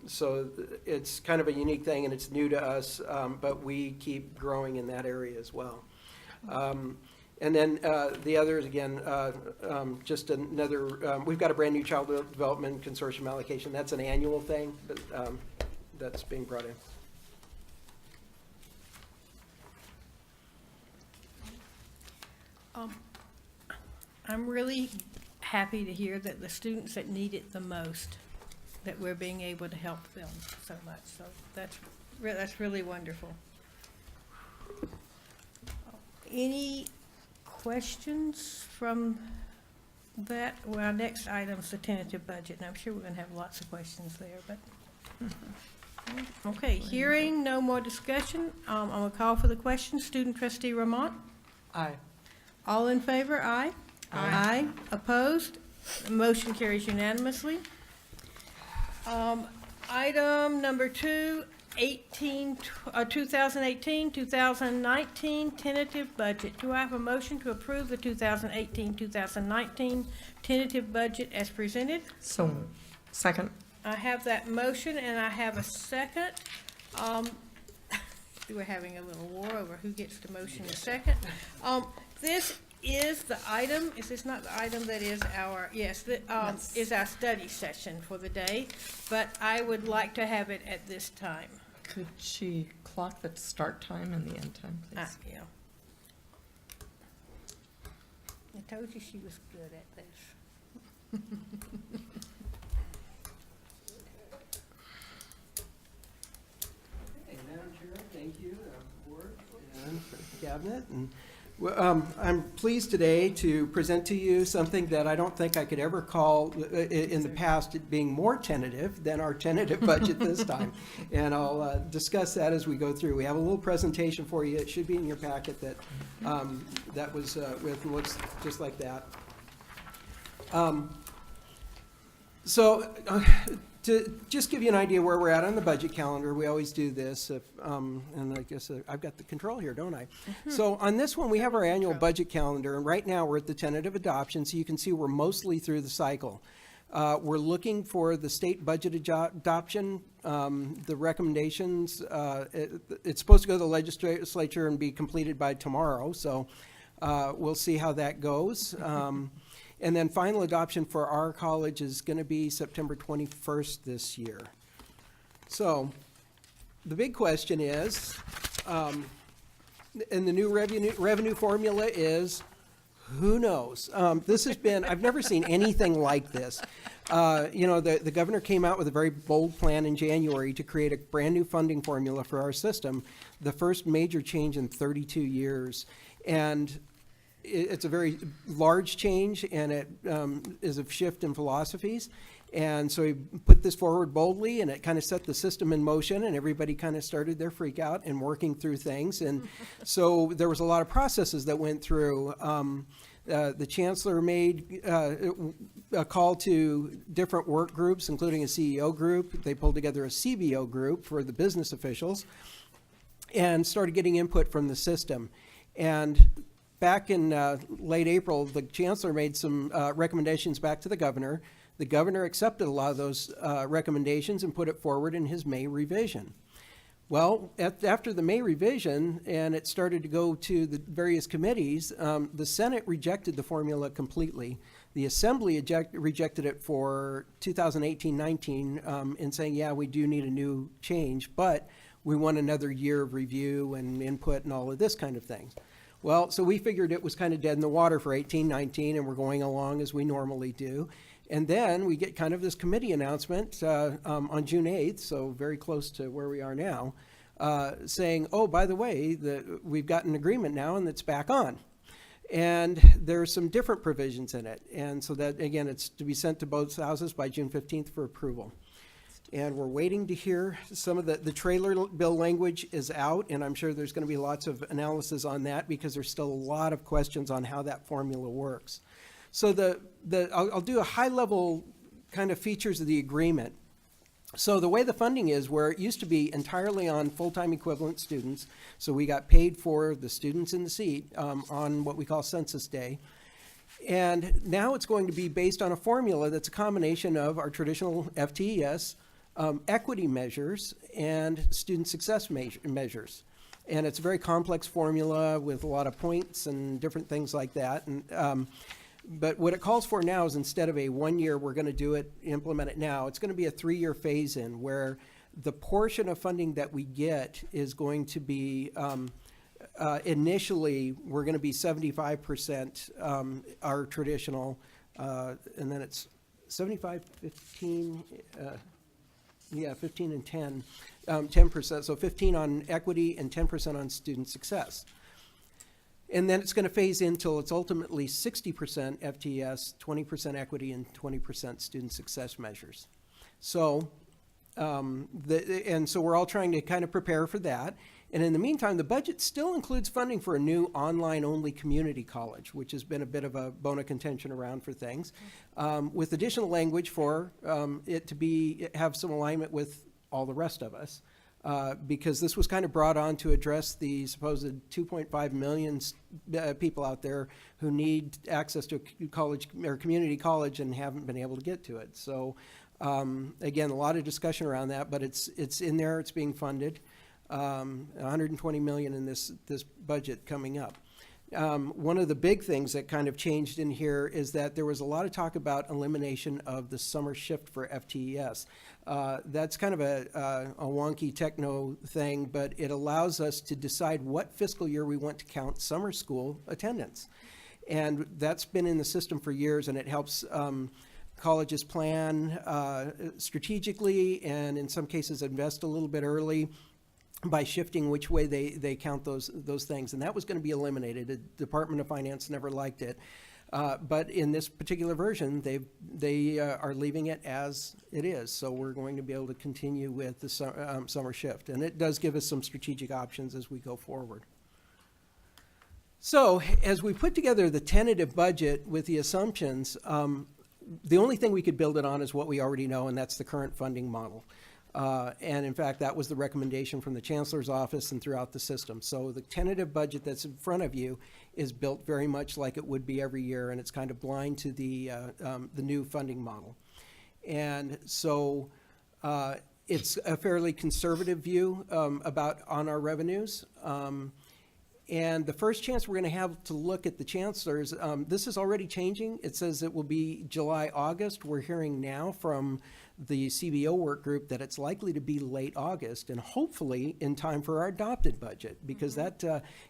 So it's kind of a unique thing, and it's new to us, but we keep growing in that area as well. And then the others, again, just another, we've got a brand-new Child Development Consortium allocation. That's an annual thing, but that's being brought in. I'm really happy to hear that the students that need it the most, that we're being able to help them so much. So that's really wonderful. Any questions from that? Well, our next item is the tentative budget, and I'm sure we're going to have lots of questions there, but. Okay, hearing no more discussion, I'm going to call for the question. Student trustee Ramont? Aye. All in favor, aye? Aye. Opposed? The motion carries unanimously. Item number 2, 2018-2019 tentative budget. Do I have a motion to approve the 2018-2019 tentative budget as presented? So, second. I have that motion and I have a second. We're having a little war over who gets the motion in second. This is the item, is this not the item that is our, yes, is our study session for the day, but I would like to have it at this time. Could she clock the start time and the end time, please? Yeah. I told you she was good at this. Madam Chair, thank you, board. And Cabinet. And I'm pleased today to present to you something that I don't think I could ever call in the past it being more tentative than our tentative budget this time. And I'll discuss that as we go through. We have a little presentation for you. It should be in your packet that that was with looks just like that. To just give you an idea where we're at on the budget calendar, we always do this, and I guess I've got the control here, don't I? So on this one, we have our annual budget calendar, and right now we're at the tentative adoption, so you can see we're mostly through the cycle. We're looking for the state budget adoption. The recommendations, it's supposed to go to the legislature and be completed by tomorrow, so we'll see how that goes. And then final adoption for our college is going to be September 21st this year. So the big question is, and the new revenue formula is, who knows? This has been, I've never seen anything like this. You know, the governor came out with a very bold plan in January to create a brand new funding formula for our system, the first major change in 32 years. And it's a very large change, and it is a shift in philosophies. And so he put this forward boldly, and it kind of set the system in motion, and everybody kind of started their freak out and working through things. And so there was a lot of processes that went through. The chancellor made a call to different work groups, including a CEO group. They pulled together a CBO group for the business officials and started getting input from the system. And back in late April, the chancellor made some recommendations back to the governor. The governor accepted a lot of those recommendations and put it forward in his May revision. Well, after the May revision, and it started to go to the various committees, the Senate rejected the formula completely. The Assembly rejected it for 2018-19 in saying, yeah, we do need a new change, but we want another year of review and input and all of this kind of thing. Well, so we figured it was kind of dead in the water for 18-19, and we're going along as we normally do. And then we get kind of this committee announcement on June 8th, so very close to where we are now, saying, oh, by the way, we've got an agreement now and it's back on. And there are some different provisions in it. And so that, again, it's to be sent to both houses by June 15th for approval. And we're waiting to hear some of the trailer bill language is out, and I'm sure there's going to be lots of analysis on that because there's still a lot of questions on how that formula works. So I'll do a high-level kind of features of the agreement. So the way the funding is, where it used to be entirely on full-time equivalent students, so we got paid for the students in the seat on what we call census day. And now it's going to be based on a formula that's a combination of our traditional FTES, equity measures, and student success measures. And it's a very complex formula with a lot of points and different things like that. And but what it calls for now is, instead of a 1 year, we're going to do it, implement it now, it's going to be a 3-year phase-in where the portion of funding that we get is going to be, initially, we're going to be 75% our traditional, and then it's 75, 15, 15 and 10, 10%. So 15 on equity and 10% on student success. And then it's going to phase in until it's ultimately 60% FTES, 20% equity, and 20% student success measures. So, and so we're all trying to kind of prepare for that. And in the meantime, the budget still includes funding for a new online-only community college, which has been a bit of a bone of contention around for things, with additional language for it to have some alignment with all the rest of us. Because this was kind of brought on to address the supposed 2.5 million people out there who need access to a college or community college and haven't been able to get to it. So again, a lot of discussion around that, but it's in there, it's being funded. 120 million in this budget coming up. One of the big things that kind of changed in here is that there was a lot of talk about elimination of the summer shift for FTES. That's kind of a wonky techno thing, but it allows us to decide what fiscal year we want to count summer school attendance. And that's been in the system for years, and it helps colleges plan strategically, and in some cases invest a little bit early. by shifting which way they count those things. And that was going to be eliminated. The Department of Finance never liked it. But in this particular version, they are leaving it as it is. So we're going to be able to continue with the summer shift. And it does give us some strategic options as we go forward. So as we put together the tentative budget with the assumptions, the only thing we could build it on is what we already know, and that's the current funding model. And in fact, that was the recommendation from the Chancellor's office and throughout the system. So the tentative budget that's in front of you is built very much like it would be every year, and it's kind of blind to the new funding model. And so it's a fairly conservative view on our revenues. And the first chance we're going to have to look at the Chancellor's, this is already changing. It says it will be July, August. We're hearing now from the CBO work group that it's likely to be late August, and hopefully in time for our adopted budget, because that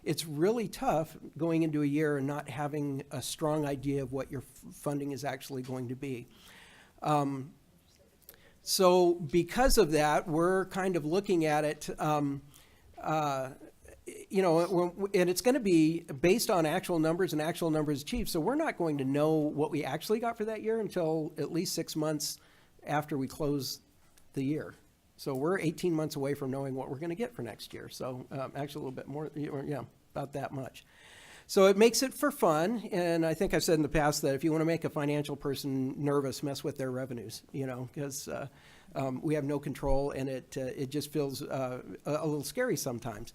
it's really tough going into a year and not having a strong idea of what your funding is actually going to be. So because of that, we're kind of looking at it, you know, and it's going to be based on actual numbers and actual numbers achieved. So we're not going to know what we actually got for that year until at least 6 months after we close the year. So we're 18 months away from knowing what we're going to get for next year. So actually a little bit more, yeah, about that much. So it makes it for fun. And I think I've said in the past that if you want to make a financial person nervous, mess with their revenues, you know, because we have no control, and it just feels a little scary sometimes.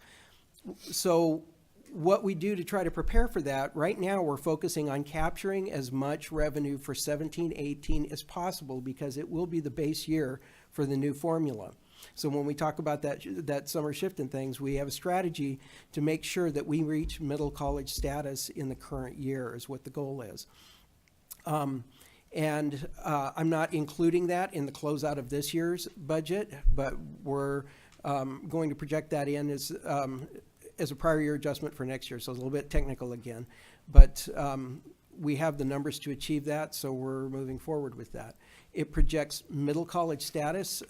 So what we do to try to prepare for that, right now we're focusing on capturing as much revenue for 17-18 as possible, because it will be the base year for the new formula. So when we talk about that summer shift and things, we have a strategy to make sure that we reach middle college status in the current year is what the goal is. And I'm not including that in the closeout of this year's budget, but we're going to project that in as a prior year adjustment for next year. So it's a little bit technical again, but we have the numbers to achieve that, so we're moving forward with that. It projects middle college status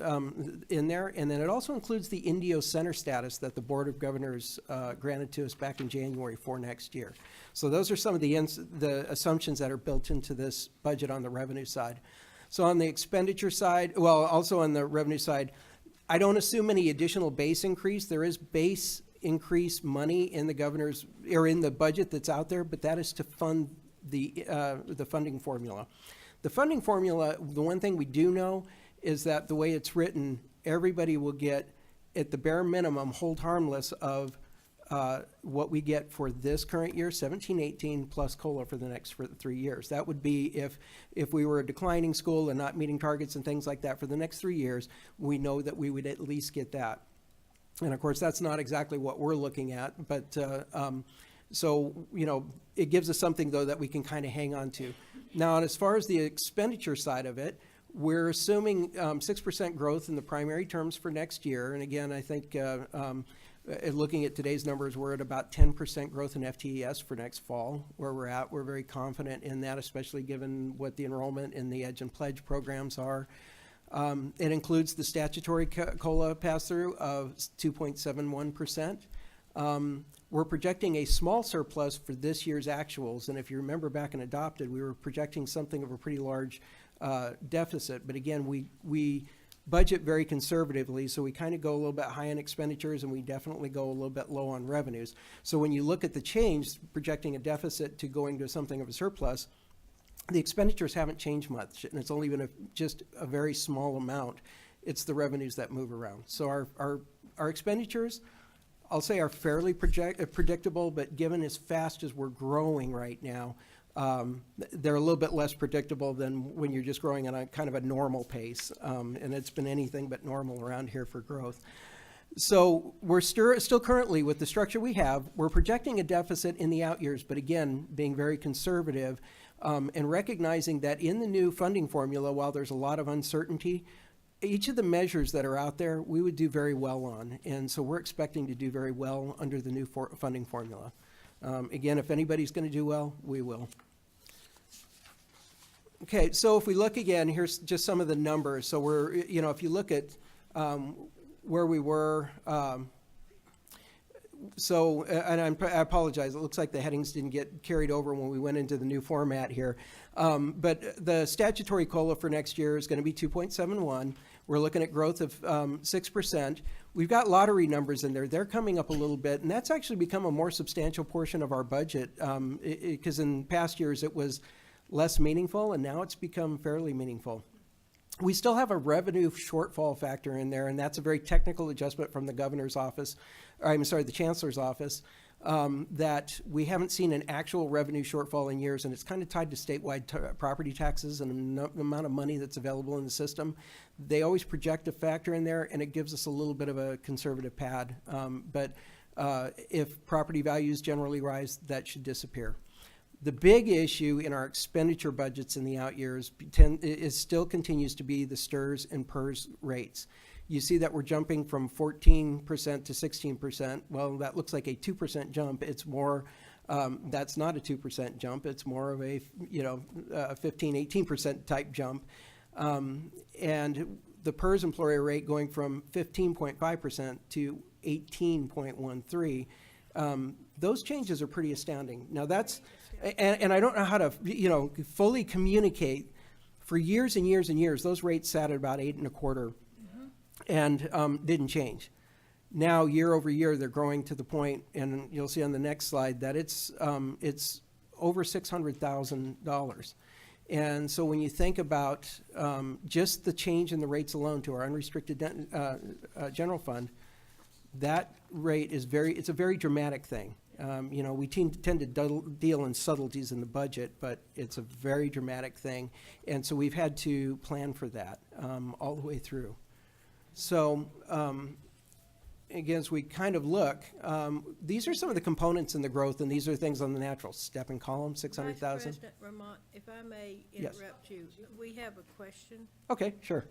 in there, and then it also includes the Indio Center status that the Board of Governors granted to us back in January for next year. So those are some of the assumptions that are built into this budget on the revenue side. So on the expenditure side, well, also on the revenue side, I don't assume any additional base increase. There is base increase money in the governor's, or in the budget that's out there, but that is to fund the funding formula. The funding formula, the one thing we do know is that the way it's written, everybody will get, at the bare minimum, hold harmless of what we get for this current year, 17-18, plus COLA for the next 3 years. That would be if we were a declining school and not meeting targets and things like that for the next 3 years, we know that we would at least get that. And of course, that's not exactly what we're looking at, but so, you know, it gives us something, though, that we can kind of hang on to. Now, as far as the expenditure side of it, we're assuming 6% growth in the primary terms for next year. And again, I think looking at today's numbers, we're at about 10% growth in FTES for next fall, where we're at. We're very confident in that, especially given what the enrollment in the EDGE and Pledge programs are. It includes the statutory COLA pass-through of 2.71%. We're projecting a small surplus for this year's actuals, and if you remember back in adopted, we were projecting something of a pretty large deficit. But again, we budget very conservatively, so we kind of go a little bit high on expenditures, and we definitely go a little bit low on revenues. So when you look at the change, projecting a deficit to going to something of a surplus, the expenditures haven't changed much, and it's only been just a very small amount. It's the revenues that move around. So our expenditures, I'll say, are fairly predictable, but given as fast as we're growing right now, they're a little bit less predictable than when you're just growing on a kind of a normal pace. And it's been anything but normal around here for growth. So we're still currently, with the structure we have, we're projecting a deficit in the out years, but again, being very conservative and recognizing that in the new funding formula, while there's a lot of uncertainty, each of the measures that are out there, we would do very well on. And so we're expecting to do very well under the new funding formula. Again, if anybody's going to do well, we will. Okay, so if we look again, here's just some of the numbers. So we're, you know, if you look at where we were I apologize, it looks like the headings didn't get carried over when we went into the new format here. But the statutory COLA for next year is going to be 2.71. We're looking at growth of 6%. We've got lottery numbers in there. They're coming up a little bit, and that's actually become a more substantial portion of our budget, because in past years it was less meaningful, and now it's become fairly meaningful. We still have a revenue shortfall factor in there, and that's a very technical adjustment from the governor's office, the chancellor's office, that we haven't seen an actual revenue shortfall in years, and it's kind of tied to statewide property taxes and the amount of money that's available in the system. They always project a factor in there, and it gives us a little bit of a conservative pad. But if property values generally rise, that should disappear. The big issue in our expenditure budgets in the out years still continues to be the STRS and PERS rates. You see that we're jumping from 14% to 16%. Well, that looks like a 2% jump. It's more, that's not a 2% jump. It's more of a, 15, 18% type jump. And the PERS employer rate going from 15.5% to 18.13%. Those changes are pretty astounding. Now that's, and I don't know how to, fully communicate. For years and years and years, those rates sat at about 8.25%, and didn't change. Now, year over year, they're growing to the point, and you'll see on the next slide that it's over $600,000. And so when you think about just the change in the rates alone to our unrestricted general fund, that rate is it's a very dramatic thing. We tend to deal in subtleties in the budget, but it's a very dramatic thing. And so we've had to plan for that all the way through. So again, as we kind of look, these are some of the components in the growth, and these are things on the natural. Step and column, 600,000. Vice President Vermont, if I may Yes. interrupt you, we have a question. Okay, sure.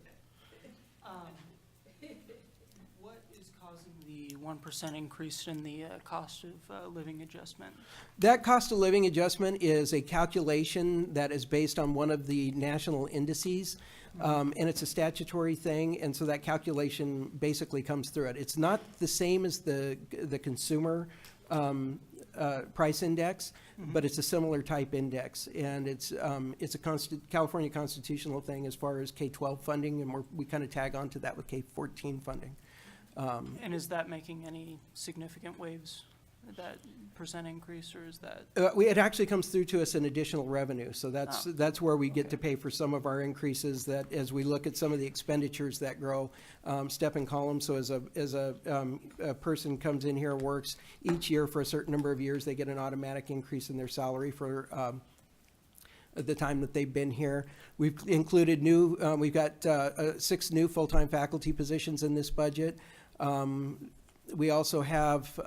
What is causing the 1% increase in the cost of living adjustment? That cost of living adjustment is a calculation that is based on one of the national indices, and it's a statutory thing, and so that calculation basically comes through it. It's not the same as the consumer price index, but it's a similar type index, and it's a California constitutional thing as far as K-12 funding, and we kind of tag onto that with K-14 funding. And is that making any significant waves, that percent increase, or is that? It actually comes through to us in additional revenue, so that's where we get to pay for some of our increases, that as we look at some of the expenditures that grow, step and column. So as a person comes in here and works each year for a certain number of years, they get an automatic increase in their salary for the time that they've been here. We've included we've got 6 new full-time faculty positions in this budget. We also have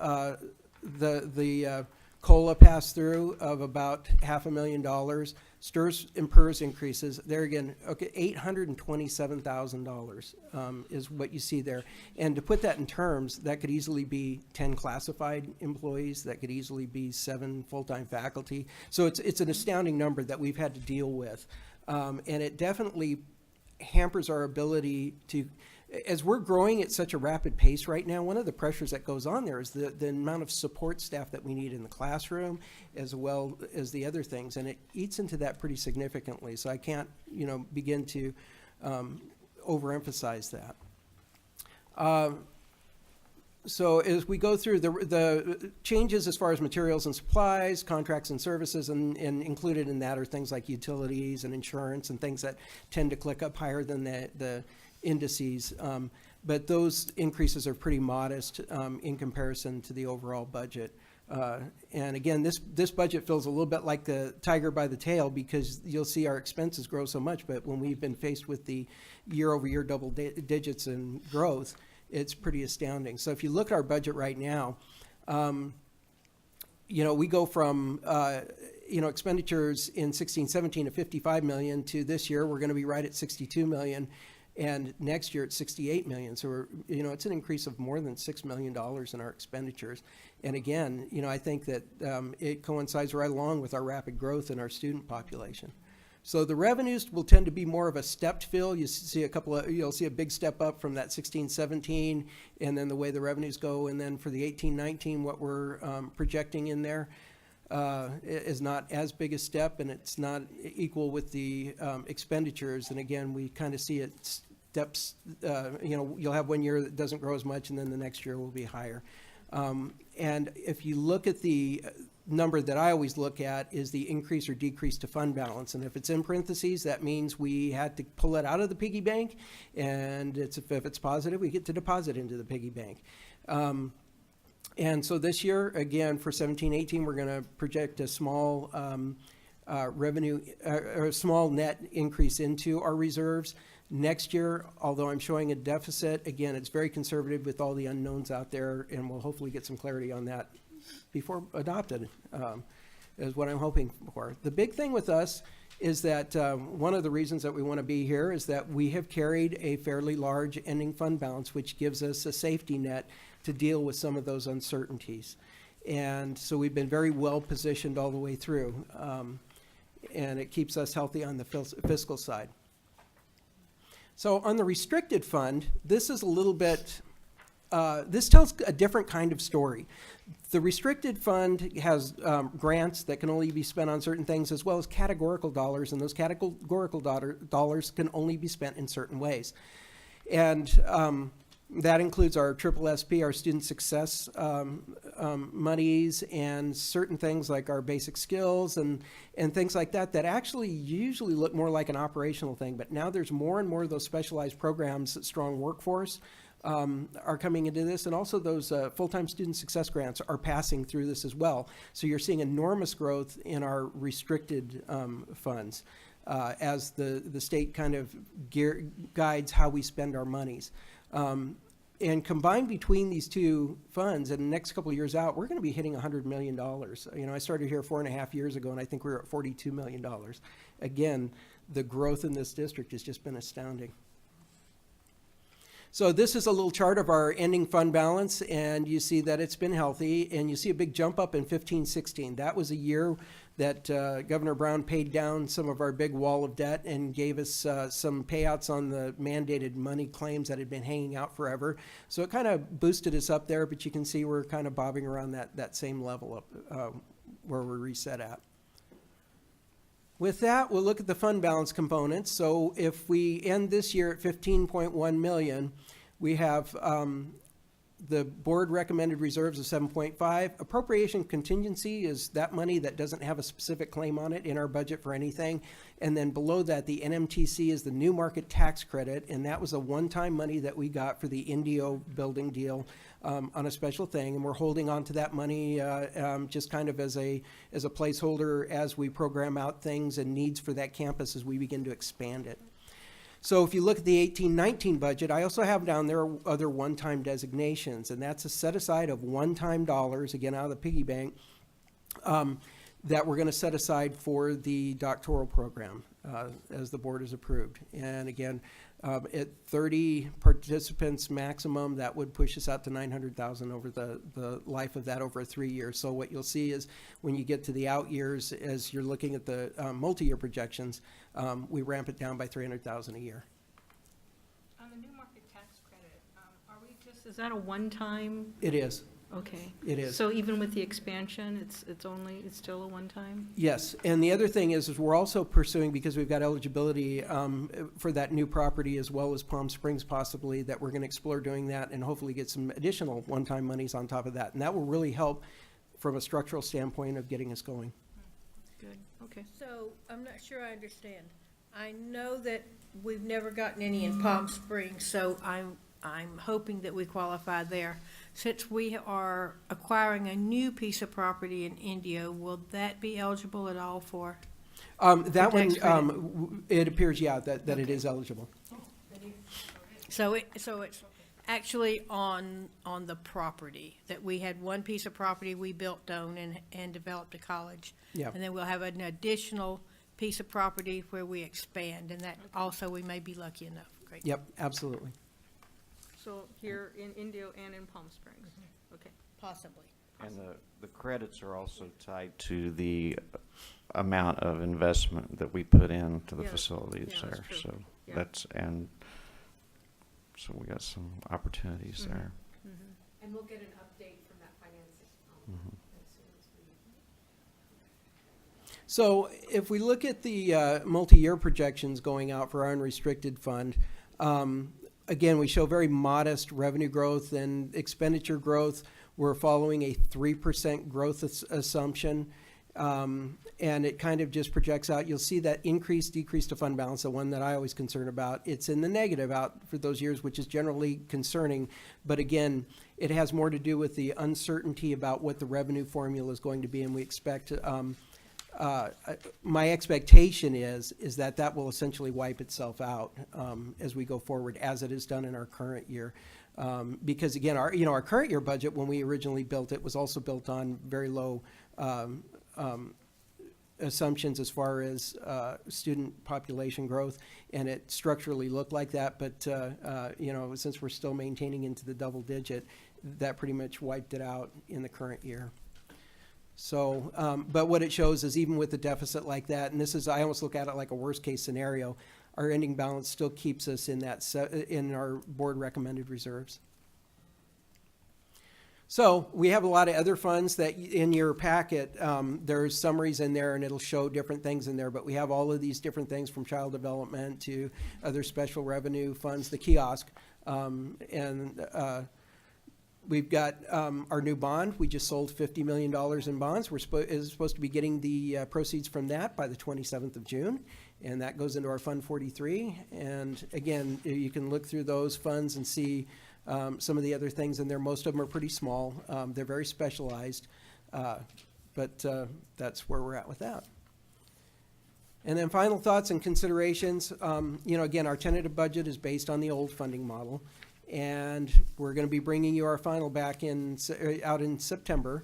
the COLA pass-through of about $500,000. STRS and PERS increases, there again, okay, $827,000 is what you see there. And to put that in terms, that could easily be 10 classified employees, that could easily be 7 full-time faculty. So it's an astounding number that we've had to deal with. And it definitely hampers our ability to, as we're growing at such a rapid pace right now, one of the pressures that goes on there is the amount of support staff that we need in the classroom, as well as the other things, and it eats into that pretty significantly. So I can't, begin to overemphasize that. So as we go through the changes as far as materials and supplies, contracts and services, and included in that are things like utilities and insurance and things that tend to click up higher than the indices, but those increases are pretty modest in comparison to the overall budget. And again, this budget feels a little bit like the tiger by the tail, because you'll see our expenses grow so much, but when we've been faced with the year-over-year double digits in growth, it's pretty astounding. So if you look at our budget right now, we go from expenditures in 16-17 to 55 million to this year we're going to be right at 62 million. And next year it's 68 million. So we're, it's an increase of more than $6 million in our expenditures. And again, I think that it coincides right along with our rapid growth in our student population. So the revenues will tend to be more of a stepped fill. You see you'll see a big step up from that 16, 17, and then the way the revenues go. And then for the 18, 19, what we're projecting in there is not as big a step, and it's not equal with the expenditures. And again, we kind of see it steps, you'll have one year that doesn't grow as much, and then the next year will be higher. And if you look at the number that I always look at is the increase or decrease to fund balance. And if it's in parentheses, that means we had to pull it out of the piggy bank. And if it's positive, we get to deposit into the piggy bank. And so this year, again, for 17-18, we're going to project a small revenue, or a small net increase into our reserves. Next year, although I'm showing a deficit, again, it's very conservative with all the unknowns out there, and we'll hopefully get some clarity on that before adopted, is what I'm hoping for. The big thing with us is that one of the reasons that we want to be here is that we have carried a fairly large ending fund balance, which gives us a safety net to deal with some of those uncertainties. And so we've been very well positioned all the way through, and it keeps us healthy on the fiscal side. So on the restricted fund, this is a little bit, this tells a different kind of story. The restricted fund has grants that can only be spent on certain things, as well as categorical dollars, and those categorical dollars can only be spent in certain ways. And that includes our SSSP, our student success monies, and certain things like our basic skills and things like that that actually usually look more like an operational thing. But now there's more and more of those specialized programs, strong workforce, are coming into this, and also those full-time student success grants are passing through this as well. So you're seeing enormous growth in our restricted funds as the state kind of guides how we spend our monies. And combined between these two funds, in the next couple of years out, we're going to be hitting $100 million. You know, I started here 4.5 years ago, and I think we were at $42 million. Again, the growth in this district has just been astounding. So this is a little chart of our ending fund balance, and you see that it's been healthy, and you see a big jump up in 15-16. That was a year that Governor Brown paid down some of our big wall of debt and gave us some payouts on the mandated money claims that had been hanging out forever. So it kind of boosted us up there, but you can see we're kind of bobbing around that same level up where we're reset at. With that, we'll look at the fund balance components. So if we end this year at 15.1 million, we have the board recommended reserves of 7.5. Appropriation contingency is that money that doesn't have a specific claim on it in our budget for anything. And then below that, the NMTC is the new market tax credit, and that was a one-time money that we got for the Indio building deal on a special thing, and we're holding on to that money just kind of as a placeholder as we program out things and needs for that campus as we begin to expand it. So if you look at the 18-19 budget, I also have down there other one-time designations, and that's a set aside of one-time dollars, again, out of the piggy bank, that we're going to set aside for the doctoral program as the board has approved. And again, at 30 participants maximum, that would push us out to 900,000 over the life of that over 3 years. So what you'll see is when you get to the out years, as you're looking at the multi-year projections, we ramp it down by 300,000 a year. On the new market tax credit, is that a one-time? It is. Okay. It is. So even with the expansion, it's still a one-time? Yes, and the other thing is we're also pursuing, because we've got eligibility for that new property as well as Palm Springs possibly, that we're going to explore doing that and hopefully get some additional one-time monies on top of that. And that will really help from a structural standpoint of getting us going. Good, okay. So I'm not sure I understand. I know that we've never gotten any in Palm Springs, so I'm hoping that we qualify there. Since we are acquiring a new piece of property in Indio, will that be eligible at all for? That tax credit? one, it appears, yeah, that it is eligible. So it's actually on the property, that we had one piece of property we built down and developed a college. Yeah. And then we'll have an additional piece of property where we expand, and that also we may be lucky enough. Great. Yep, absolutely. So here in Indio and in Palm Springs? Okay. Possibly. And the credits are also tied to the amount of investment that we put into the Yeah, facilities yeah, that's there. true. So Yeah. that's, and so we got some opportunities there. And we'll get an update from that finance Mhm. as soon as we. So if we look at the multi-year projections going out for our unrestricted fund, again, we show very modest revenue growth and expenditure growth. We're following a 3% growth assumption. And it kind of just projects out. You'll see that increase, decrease to fund balance, the one that I always concern about. It's in the negative out for those years, which is generally concerning. But again, it has more to do with the uncertainty about what the revenue formula is going to be, and we expect, my expectation is that will essentially wipe itself out as we go forward, as it is done in our current year. Because again, our current year budget, when we originally built it, was also built on very low assumptions as far as student population growth, and it structurally looked like that, but since we're still maintaining into the double digit, that pretty much wiped it out in the current year. So, but what it shows is even with the deficit like that, and this is, I almost look at it like a worst case scenario, our ending balance still keeps us in that in our board recommended reserves. So we have a lot of other funds that in your packet, there's summaries in there and it'll show different things in there, but we have all of these different things from child development to other special revenue funds, the kiosk, we've got our new bond. We just sold $50 million in bonds. We're supposed to be getting the proceeds from that by the 27th of June, and that goes into our Fund 43. And again, you can look through those funds and see some of the other things in there. Most of them are pretty small. They're very specialized, but that's where we're at with that. And then final thoughts and considerations. Again, our tentative budget is based on the old funding model. And we're going to be bringing you our final back out in September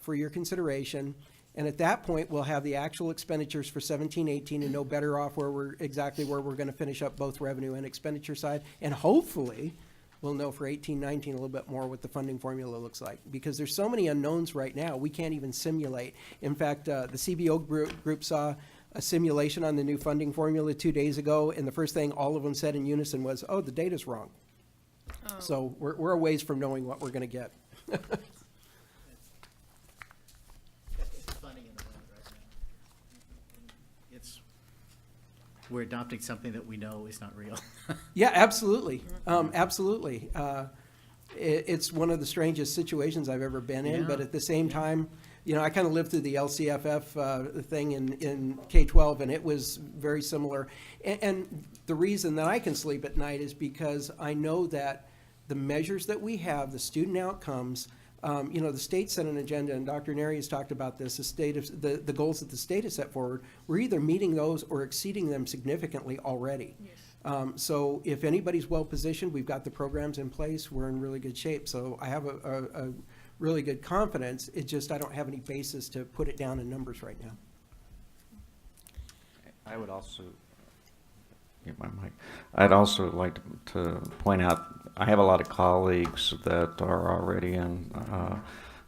for your consideration. And at that point, we'll have the actual expenditures for 17-18 and know better off exactly where we're going to finish up both revenue and expenditure side. And hopefully, we'll know for 18-19 a little bit more what the funding formula looks like. Because there's so many unknowns right now, we can't even simulate. In fact, the CBO group saw a simulation on the new funding formula 2 days ago, and the first thing all of them said in unison was, "Oh, the data's wrong." Oh. So we're a ways from knowing what we're going to get. It's funny in a way right now. We're adopting something that we know is not real. Yeah, absolutely. Absolutely. It's one of the strangest situations I've ever been in, but Yeah. at the same time, I kind of lived through the LCFF thing in K-12, and it was very similar. And the reason that I can sleep at night is because I know that the measures that we have, the student outcomes, the state set an agenda, and Dr. Neri has talked about this, the goals that the state has set forward. We're either meeting those or exceeding them significantly already. So if anybody's well-positioned, we've got the programs in place, we're in really good shape. So I have a really good confidence. It's just I don't have any basis to put it down in numbers right now. I would also get my mic. I'd also like to point out I have a lot of colleagues that are already in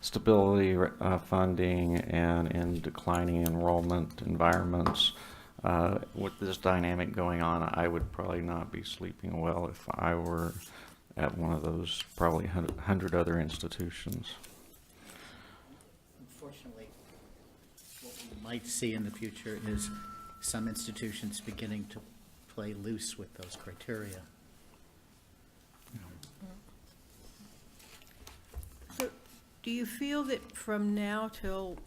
stability funding and in declining enrollment environments. With this dynamic going on, I would probably not be sleeping well if I were at one of those probably 100 other institutions. Unfortunately, what we might see in the future is some institutions beginning to play loose with those criteria. So, do you feel that from now till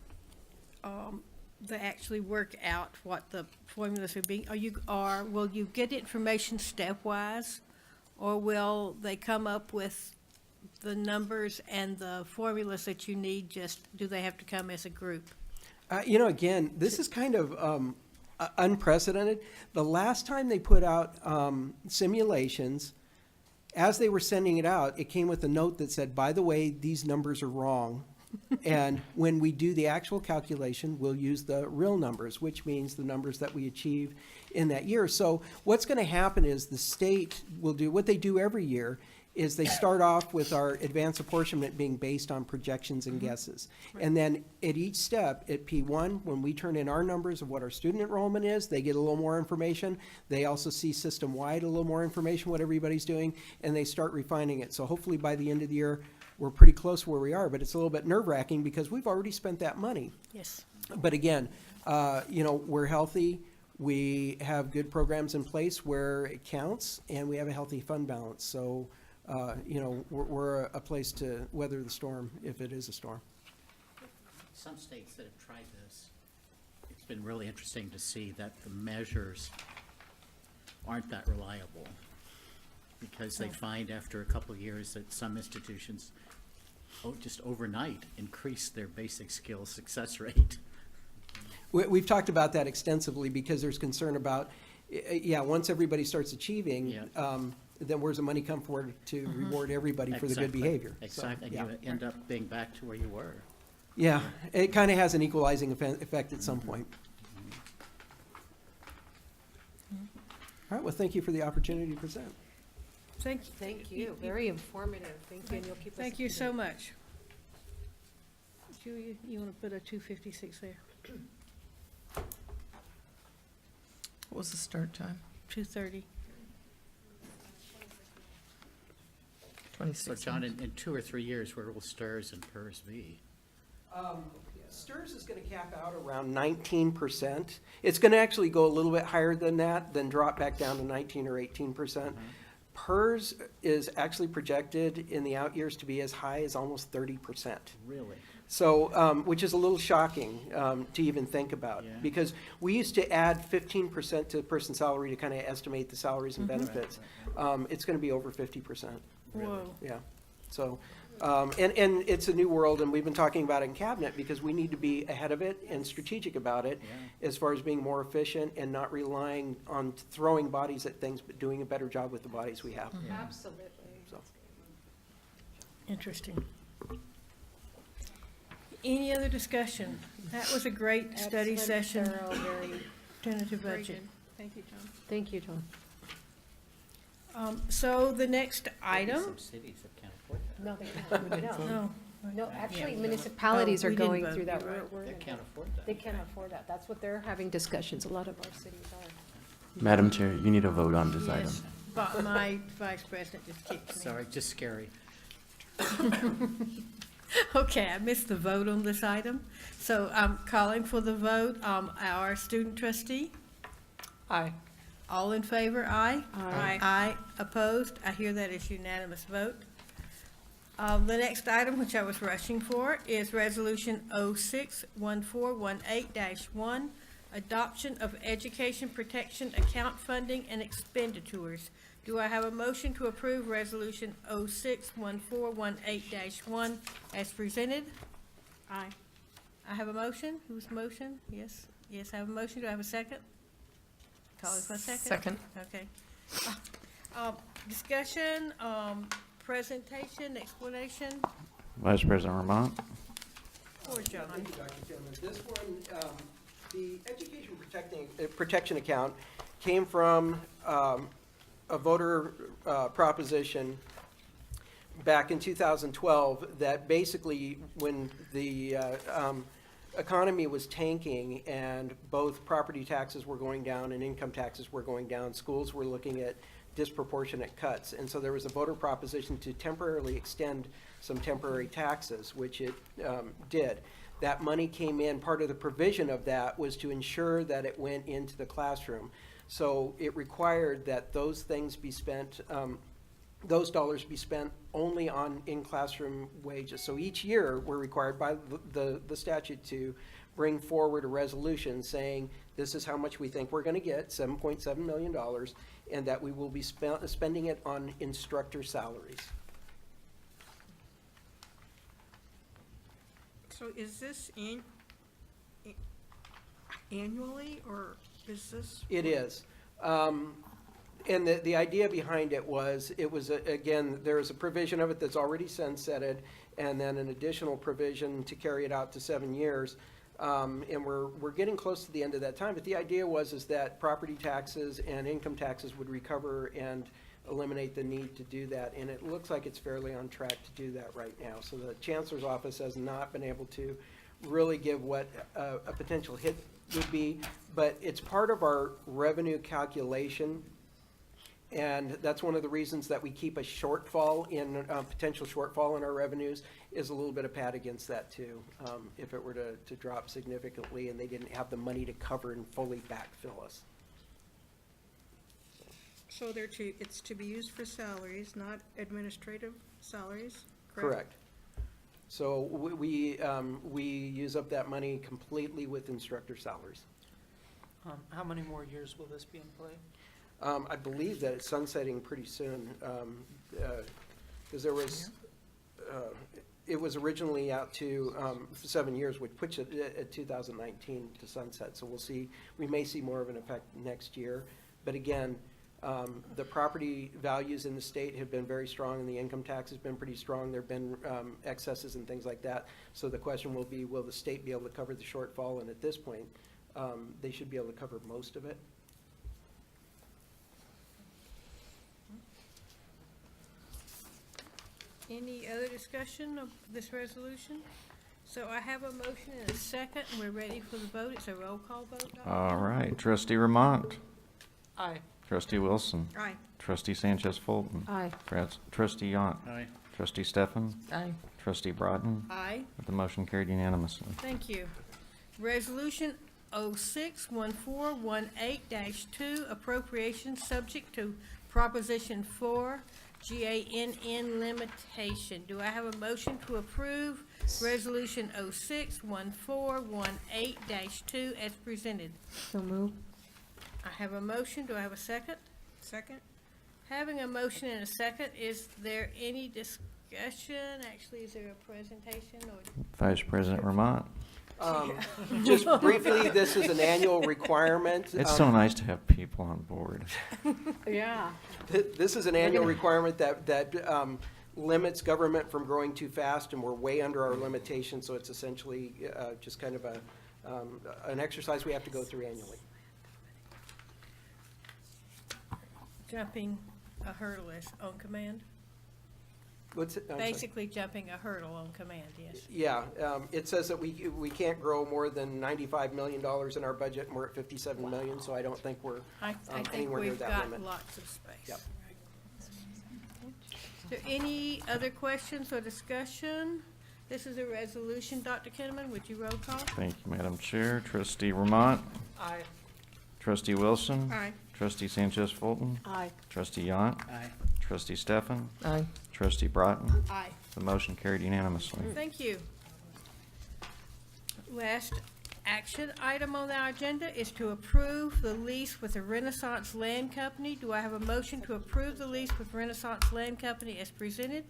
they actually work out what the formulas are being, will you get information stepwise, or will they come up with the numbers and the formulas that you need? Do they have to come as a group? Again, this is kind of unprecedented. The last time they put out simulations, as they were sending it out, it came with a note that said, by the way, these numbers are wrong. And when we do the actual calculation, we'll use the real numbers, which means the numbers that we achieve in that year. So what's going to happen is the state will do what they do every year, is they start off with our advanced apportionment being based on projections and guesses. And then at each step, at P1, when we turn in our numbers of what our student enrollment is, they get a little more information. They also see system-wide a little more information, what everybody's doing, and they start refining it. So hopefully by the end of the year, we're pretty close where we are, but it's a little bit nerve-wracking because we've already spent that money. Yes. But again, we're healthy. We have good programs in place where it counts, and we have a healthy fund balance. So, we're a place to weather the storm if it is a storm. Some states that have tried this, it's been really interesting to see that the measures aren't that reliable, because they find after a couple of years that some institutions just overnight increase their basic skills success rate. We've talked about that extensively because there's concern about, once everybody starts achieving, then where's the money come forward to reward everybody for the good Exactly. behavior? Exactly, So, and you end up being back to where you were. Yeah, it kind of has an equalizing effect at some point. All right, well, thank you for the opportunity to present. Thank you. Thank you. Very informative. Thank you, and you'll keep us. Thank you so much. Julia, you want to put a 256 there? What was the start time? 2:30. 26. So John, in 2 or 3 years, where will STRS and PERS be? STRS is going to cap out around 19%. It's going to actually go a little bit higher than that, then drop back down to 19 or 18%. PERS is actually projected in the out years to be as high as almost 30%. Really? So, which is a little shocking to even think about, Yeah. because we used to add 15% to the person's salary to kind of estimate the salaries and benefits. It's going to be over 50%. Whoa. Yeah, so, and it's a new world, and we've been talking about it in cabinet because we need to be ahead of it and strategic about it as far as being more efficient and not relying on throwing bodies at things, but doing a better job with the bodies we have. Absolutely. So. Interesting. Any other discussion? That was a great study Excellent, session. thorough, very- Tentative Very budget. good. Thank you, John. Thank you, John. So the next Maybe item? some cities that can't afford that. No, they can't. No. No, actually, Yeah. municipalities Oh, are we didn't going vote. through that. You're right. We're They in can't that. afford that. They can't afford that. That's what they're having discussions. A lot of our cities are. Madam Chair, you need a vote on this item. Yes, but my vice president just kicked me. Sorry, just scary. Okay, I missed the vote on this item. So I'm calling for the vote. Our student trustee, Aye. all in favor, aye? Aye. Aye, opposed? I hear that is unanimous vote. The next item, which I was rushing for, is Resolution 061418-1, Adoption of Education Protection Account Funding and Expenditures. Do I have a motion to approve Resolution 061418-1 as presented? Aye. I have a motion. Whose motion? Yes, yes, I have a motion. Do I have a second? Calling for a second? Second. Okay. Discussion, presentation, explanation. Vice President Vermont? Poor John. Thank you, Dr. Tillman. This one, the Education Protection Account came from a voter proposition back in 2012 that basically, when the economy was tanking and both property taxes were going down and income taxes were going down, schools were looking at disproportionate cuts. And so there was a voter proposition to temporarily extend some temporary taxes, which it did. That money came in, part of the provision of that was to ensure that it went into the classroom. So it required that those things be spent, those dollars be spent only on in-classroom wages. So each year, we're required by the statute to bring forward a resolution saying, this is how much we think we're gonna get, $7.7 million, and that we will be spending it on instructor salaries. So is this annually, or is this? It is. And the idea behind it was, again, there is a provision of it that's already sunsetted, and then an additional provision to carry it out to 7 years. And we're getting close to the end of that time, but the idea is that property taxes and income taxes would recover and eliminate the need to do that. And it looks like it's fairly on track to do that right now. So the Chancellor's office has not been able to really give what a potential hit would be, but it's part of our revenue calculation. And that's one of the reasons that we keep a shortfall in, potential shortfall in our revenues, is a little bit of pad against that too. If it were to drop significantly and they didn't have the money to cover and fully backfill us. So it's to be used for salaries, not administrative salaries, correct? Correct. So we use up that money completely with instructor salaries. How many more years will this be in play? I believe that it's sunsetting pretty soon, because there was, it was originally out to 7 years, which puts it at 2019 to sunset. So we'll see, we may see more of an effect next year. But again, the property values in the state have been very strong, and the income tax has been pretty strong. There have been excesses and things like that. So the question will be, will the state be able to cover the shortfall? And at this point, they should be able to cover most of it. Any other discussion of this resolution? So I have a motion and a second, and we're ready for the vote. It's a roll call vote, Dr. All right, Trustee Ramont. Aye. Trustee Wilson. Aye. Trustee Sanchez Fulton. Aye. Trustee Yant. Aye. Trustee Stefan. Aye. Trustee Broughton. Aye. With the motion carried unanimously. Thank you. Resolution 061418-2, appropriations subject to Proposition 4, GANN limitation. Do I have a motion to approve Resolution 061418-2 as presented? So move. I have a motion. Do I have a second? Second? Having a motion and a second, is there any discussion? Actually, is there a presentation or? Vice President Ramont. Just briefly, this is an annual requirement. It's so nice to have people on board. Yeah. This is an annual requirement that limits government from growing too fast, and we're way under our limitation, so it's essentially just kind of an exercise we have to go through annually. Jumping a hurdle is on command? What's it? I'm sorry. Basically jumping a hurdle on command, yes. Yeah, it says that we can't grow more than $95 million in our budget, and we're at 57 million, so I don't think we're I think anywhere near we've that got limit. lots of space. Yep. Is there any other questions or discussion? This is a resolution. Dr. Kinnaman, would you roll call? Thank you, Madam Chair. Trustee Ramont. Aye. Trustee Wilson. Aye. Trustee Sanchez Fulton. Aye. Trustee Yant. Aye. Trustee Stefan. Aye. Trustee Broughton. Aye. The motion carried unanimously. Thank you. Last action item on our agenda is to approve the lease with the Renaissance Land Company. Do I have a motion to approve the lease with Renaissance Land Company as presented?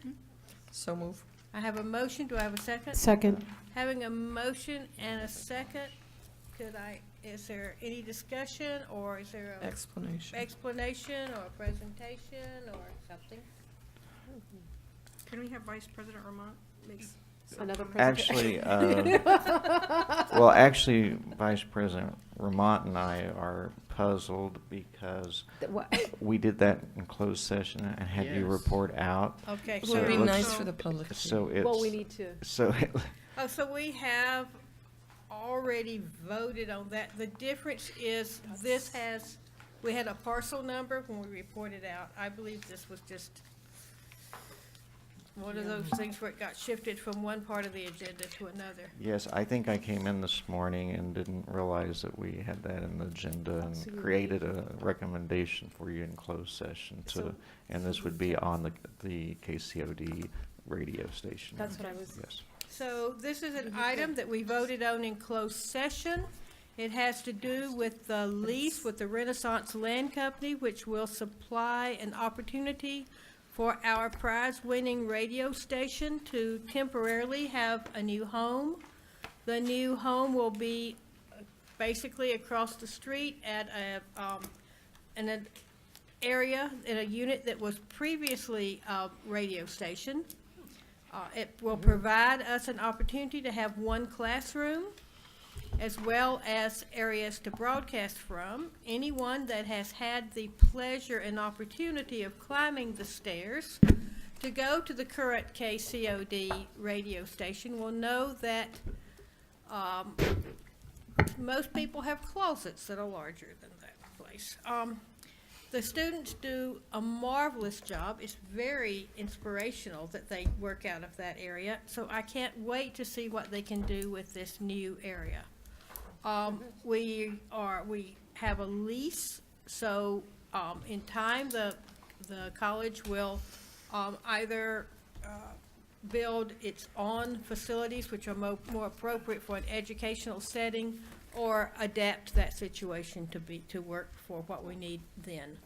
So move. I have a motion. Do I have a second? Second. Having a motion and a second, is there any discussion, or is there a explanation or a presentation or something? Can we have Vice President Ramont make Another Actually, Vice President Ramont and I are puzzled because we did that in closed session and had you Yes. report out. Okay, It so would be it looks- nice for the public to. So it's. Well, we need to. So it, Oh, so we have already voted on that. The difference is we had a parcel number when we reported out. I believe this was just one of those things where it got shifted from one part of the agenda to another. yes, I think I came in this morning and didn't realize that we had that in the agenda So and you created a recommendation for you in closed session So- and this would be on the KCOD radio station. That's what I was. Yes. So this is an item that we voted on in closed session. It has to do with the lease with the Renaissance Land Company, which will supply an opportunity for our prize-winning radio station to temporarily have a new home. The new home will be basically across the street at in an area, in a unit that was previously a radio station. It will provide us an opportunity to have one classroom, as well as areas to broadcast from. Anyone that has had the pleasure and opportunity of climbing the stairs to go to the current KCOD radio station will know that most people have closets that are larger than that place. The students do a marvelous job. It's very inspirational that they work out of that area, so I can't wait to see what they can do with this new area. We have a lease, so in time the college will either build its own facilities, which are more appropriate for an educational setting, or adapt that situation to work for what we need then.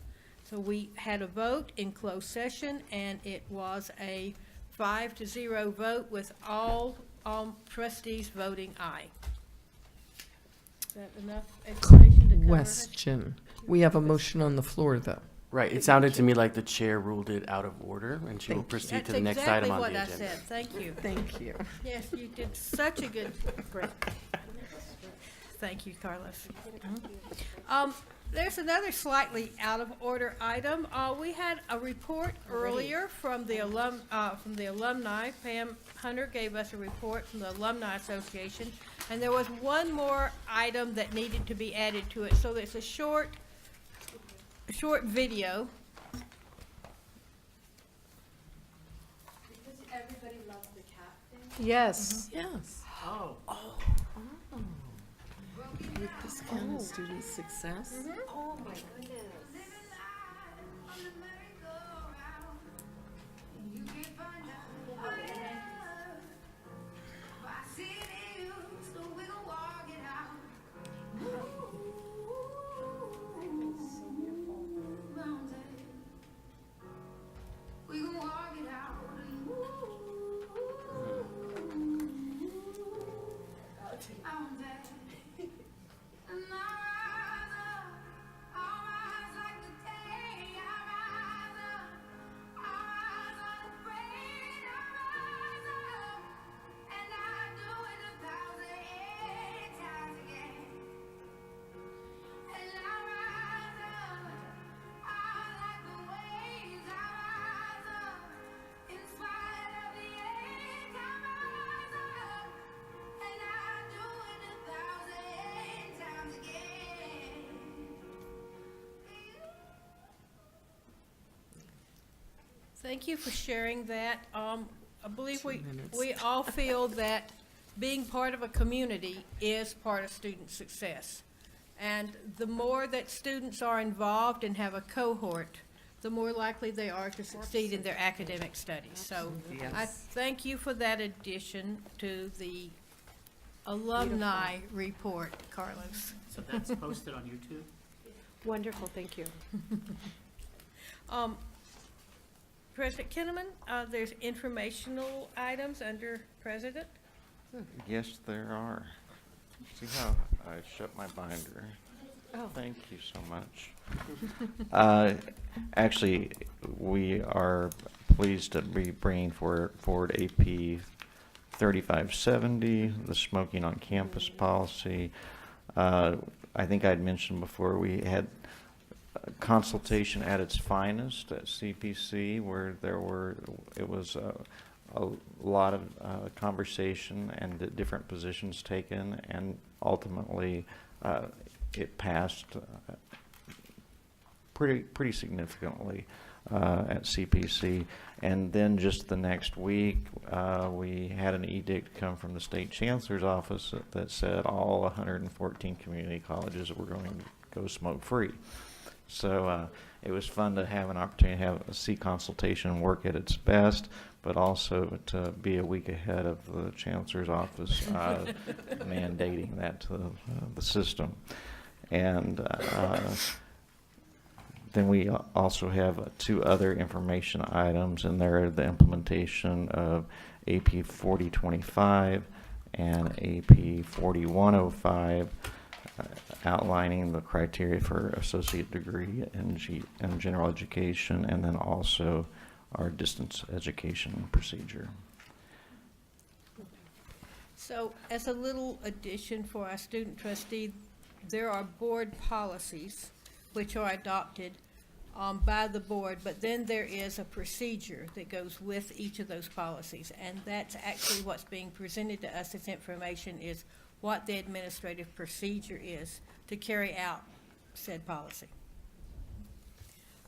So we had a vote in closed session, and it was a 5-0 vote with all trustees voting aye. Is that enough explanation to cover it? Question. We have a motion on the floor, though. Right, it sounded to me like the chair ruled it out of order, and she will proceed to the next item on the agenda. That's exactly what I said. Thank you. Thank you. Yes, you did such a good. Thank you, Carlos. There's another slightly out of order item. We had a report earlier from the alumni. Pam Hunter gave us a report from the Alumni Association, and there was one more item that needed to be added to it. So there's a short video. Because everybody loves the cat thing. Yes. Yes. Oh. With this kind of student success. Oh, my goodness. Thank you for sharing that. I believe 2 minutes. we all feel that being part of a community is part of student success. And the more that students are involved and have a cohort, the more likely they are to succeed in their academic studies. So I Yes. thank you for that addition to the alumni report, Carlos. So that's posted on YouTube? Wonderful, thank you. President Kinnaman, there's informational items under President. Yes, there are. See how I shut my binder? Oh. Thank you so much. Actually, we are pleased to be bringing forward AP 3570, the smoking on campus policy. I think I'd mentioned before we had consultation at its finest at CPC, where it was a lot of conversation and the different positions taken, and ultimately it passed pretty significantly at CPC. And then just the next week, we had an edict come from the state chancellor's office that said all 114 community colleges were going to go smoke-free. So it was fun to have an opportunity to see consultation work at its best, but also to be a week ahead of the chancellor's office mandating that to the system. And then we also have 2 other information items, and they're the implementation of AP 4025 and AP 4105, outlining the criteria for associate degree in general education, and then also our distance education procedure. So as a little addition for our student trustee, there are board policies which are adopted by the board, but then there is a procedure that goes with each of those policies. And that's actually what's being presented to us as information, is what the administrative procedure is to carry out said policy.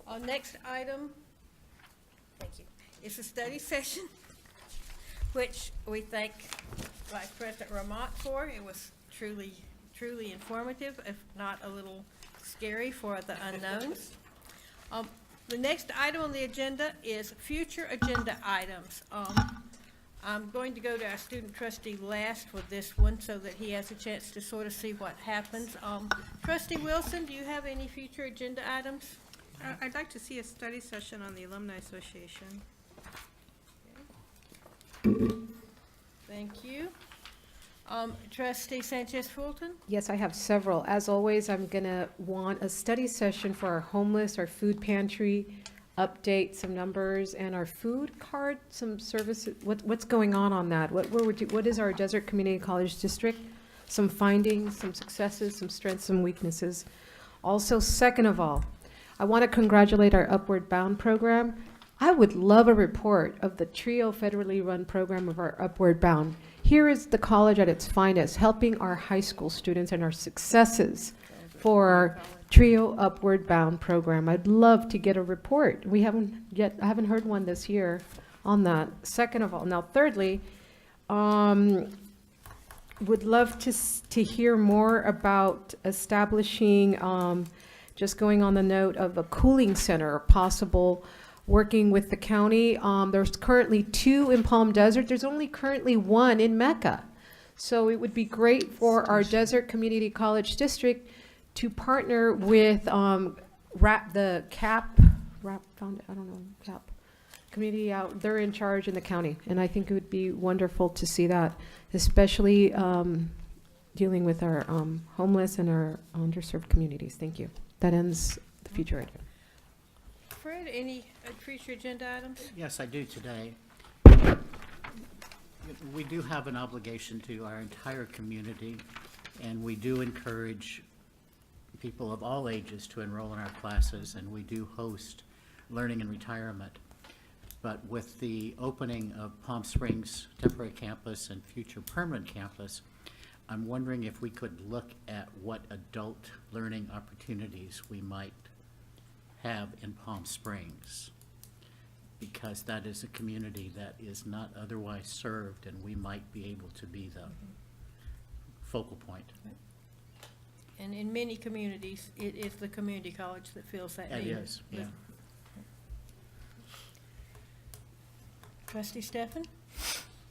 Our next item, thank you, is a study session, which we thank Vice President Ramont for. It was truly informative, if not a little scary for the unknowns. The next item on the agenda is future agenda items. I'm going to go to our student trustee last for this one so that he has a chance to sort of see what happens. Trustee Wilson, do you have any future agenda items? I'd like to see a study session on the Alumni Association. Thank you. Trustee Sanchez Fulton? Yes, I have several. As always, I'm going to want a study session for our homeless, our food pantry, update some numbers, and our food card, some services. What's going on that? What is our Desert Community College District? Some findings, some successes, some strengths, some weaknesses. Also, second of all, I want to congratulate our Upward Bound program. I would love a report of the TRIO federally run program of our Upward Bound. Here is the college at its finest, helping our high school students and our successes for our TRIO Upward Bound program. I'd love to get a report. I haven't heard one this year on that. Second of all, now thirdly, would love to hear more about establishing, just going on the note of a cooling center, possible working with the county. There's currently 2 in Palm Desert. There's only currently 1 in Mecca. So it would be great for our Desert Community College District to partner with the CAP community out. They're in charge in the county. And I think it would be wonderful to see that, especially dealing with our homeless and our underserved communities. Thank you. That ends the future item. Fred, any future agenda items? Yes, I do today. We do have an obligation to our entire community, and we do encourage people of all ages to enroll in our classes, and we do host learning and retirement. But with the opening of Palm Springs temporary campus and future permanent campus, I'm wondering if we could look at what adult learning opportunities we might have in Palm Springs, because that is a community that is not otherwise served, and we might be able to be the focal point. And in many communities, it is the community college that fills that It need. is, yeah. Trustee Stephan?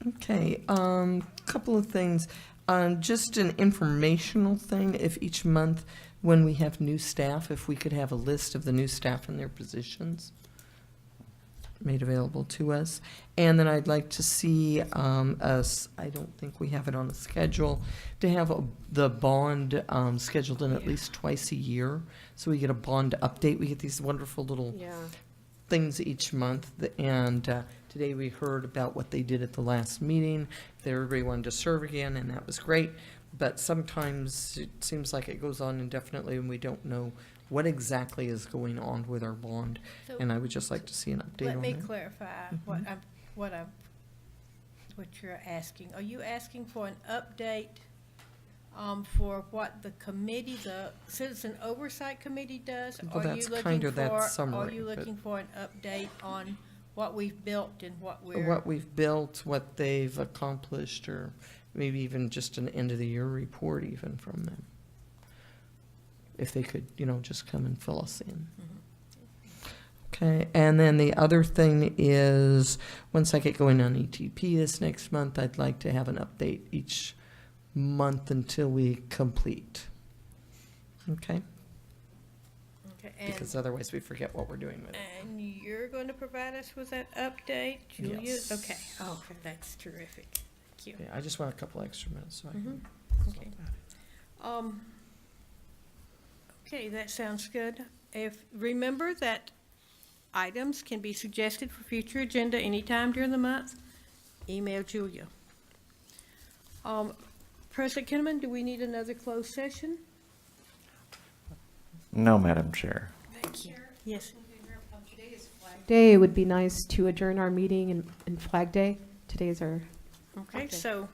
Okay, couple of things. Just an informational thing, if each month when we have new staff, if we could have a list of the new staff and their positions made available to us. And then I'd like to see us, I don't think we have it on the schedule, to have the bond scheduled in at least twice a year. So we get a bond update. We get these wonderful little things each month. And today we heard about what they did at the last meeting. Everybody wanted to serve again, and that was great. But sometimes it seems like it goes on indefinitely, and we don't know what exactly is going on with our bond. So And I would just like to see an update on Let me it. clarify what you're asking. Are you asking for an update for what the committee, the Citizen Oversight Committee does? Well, that's kind of that Are summary, you but- looking for an update on what we've built and what we're? What we've built, what they've accomplished, or maybe even just an end-of-the-year report even from them. If they could, just come and fill us in. Okay, and then the other thing is, once I get going on ETP this next month, I'd like to have an update each month until we complete. Okay? Okay, and- Because otherwise we forget what we're doing with it. And you're going to provide us with that update, Julia? Yes. Okay, that's terrific. Thank you. Yeah, I just want a couple extra minutes so I can. Okay. Okay, that sounds good. Remember that items can be suggested for future agenda anytime during the month. Email Julia. President Kinnaman, do we need another closed session? No, Madam Chair. Thank you. Yes. Day, it would be nice to adjourn our meeting in Flag Day. Today is our. Okay, so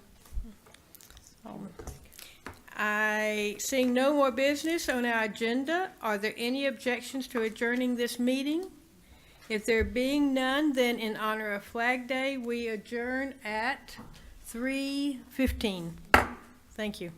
seeing no more business on our agenda, are there any objections to adjourning this meeting? If there being none, then in honor of Flag Day, we adjourn at 3:15. Thank you.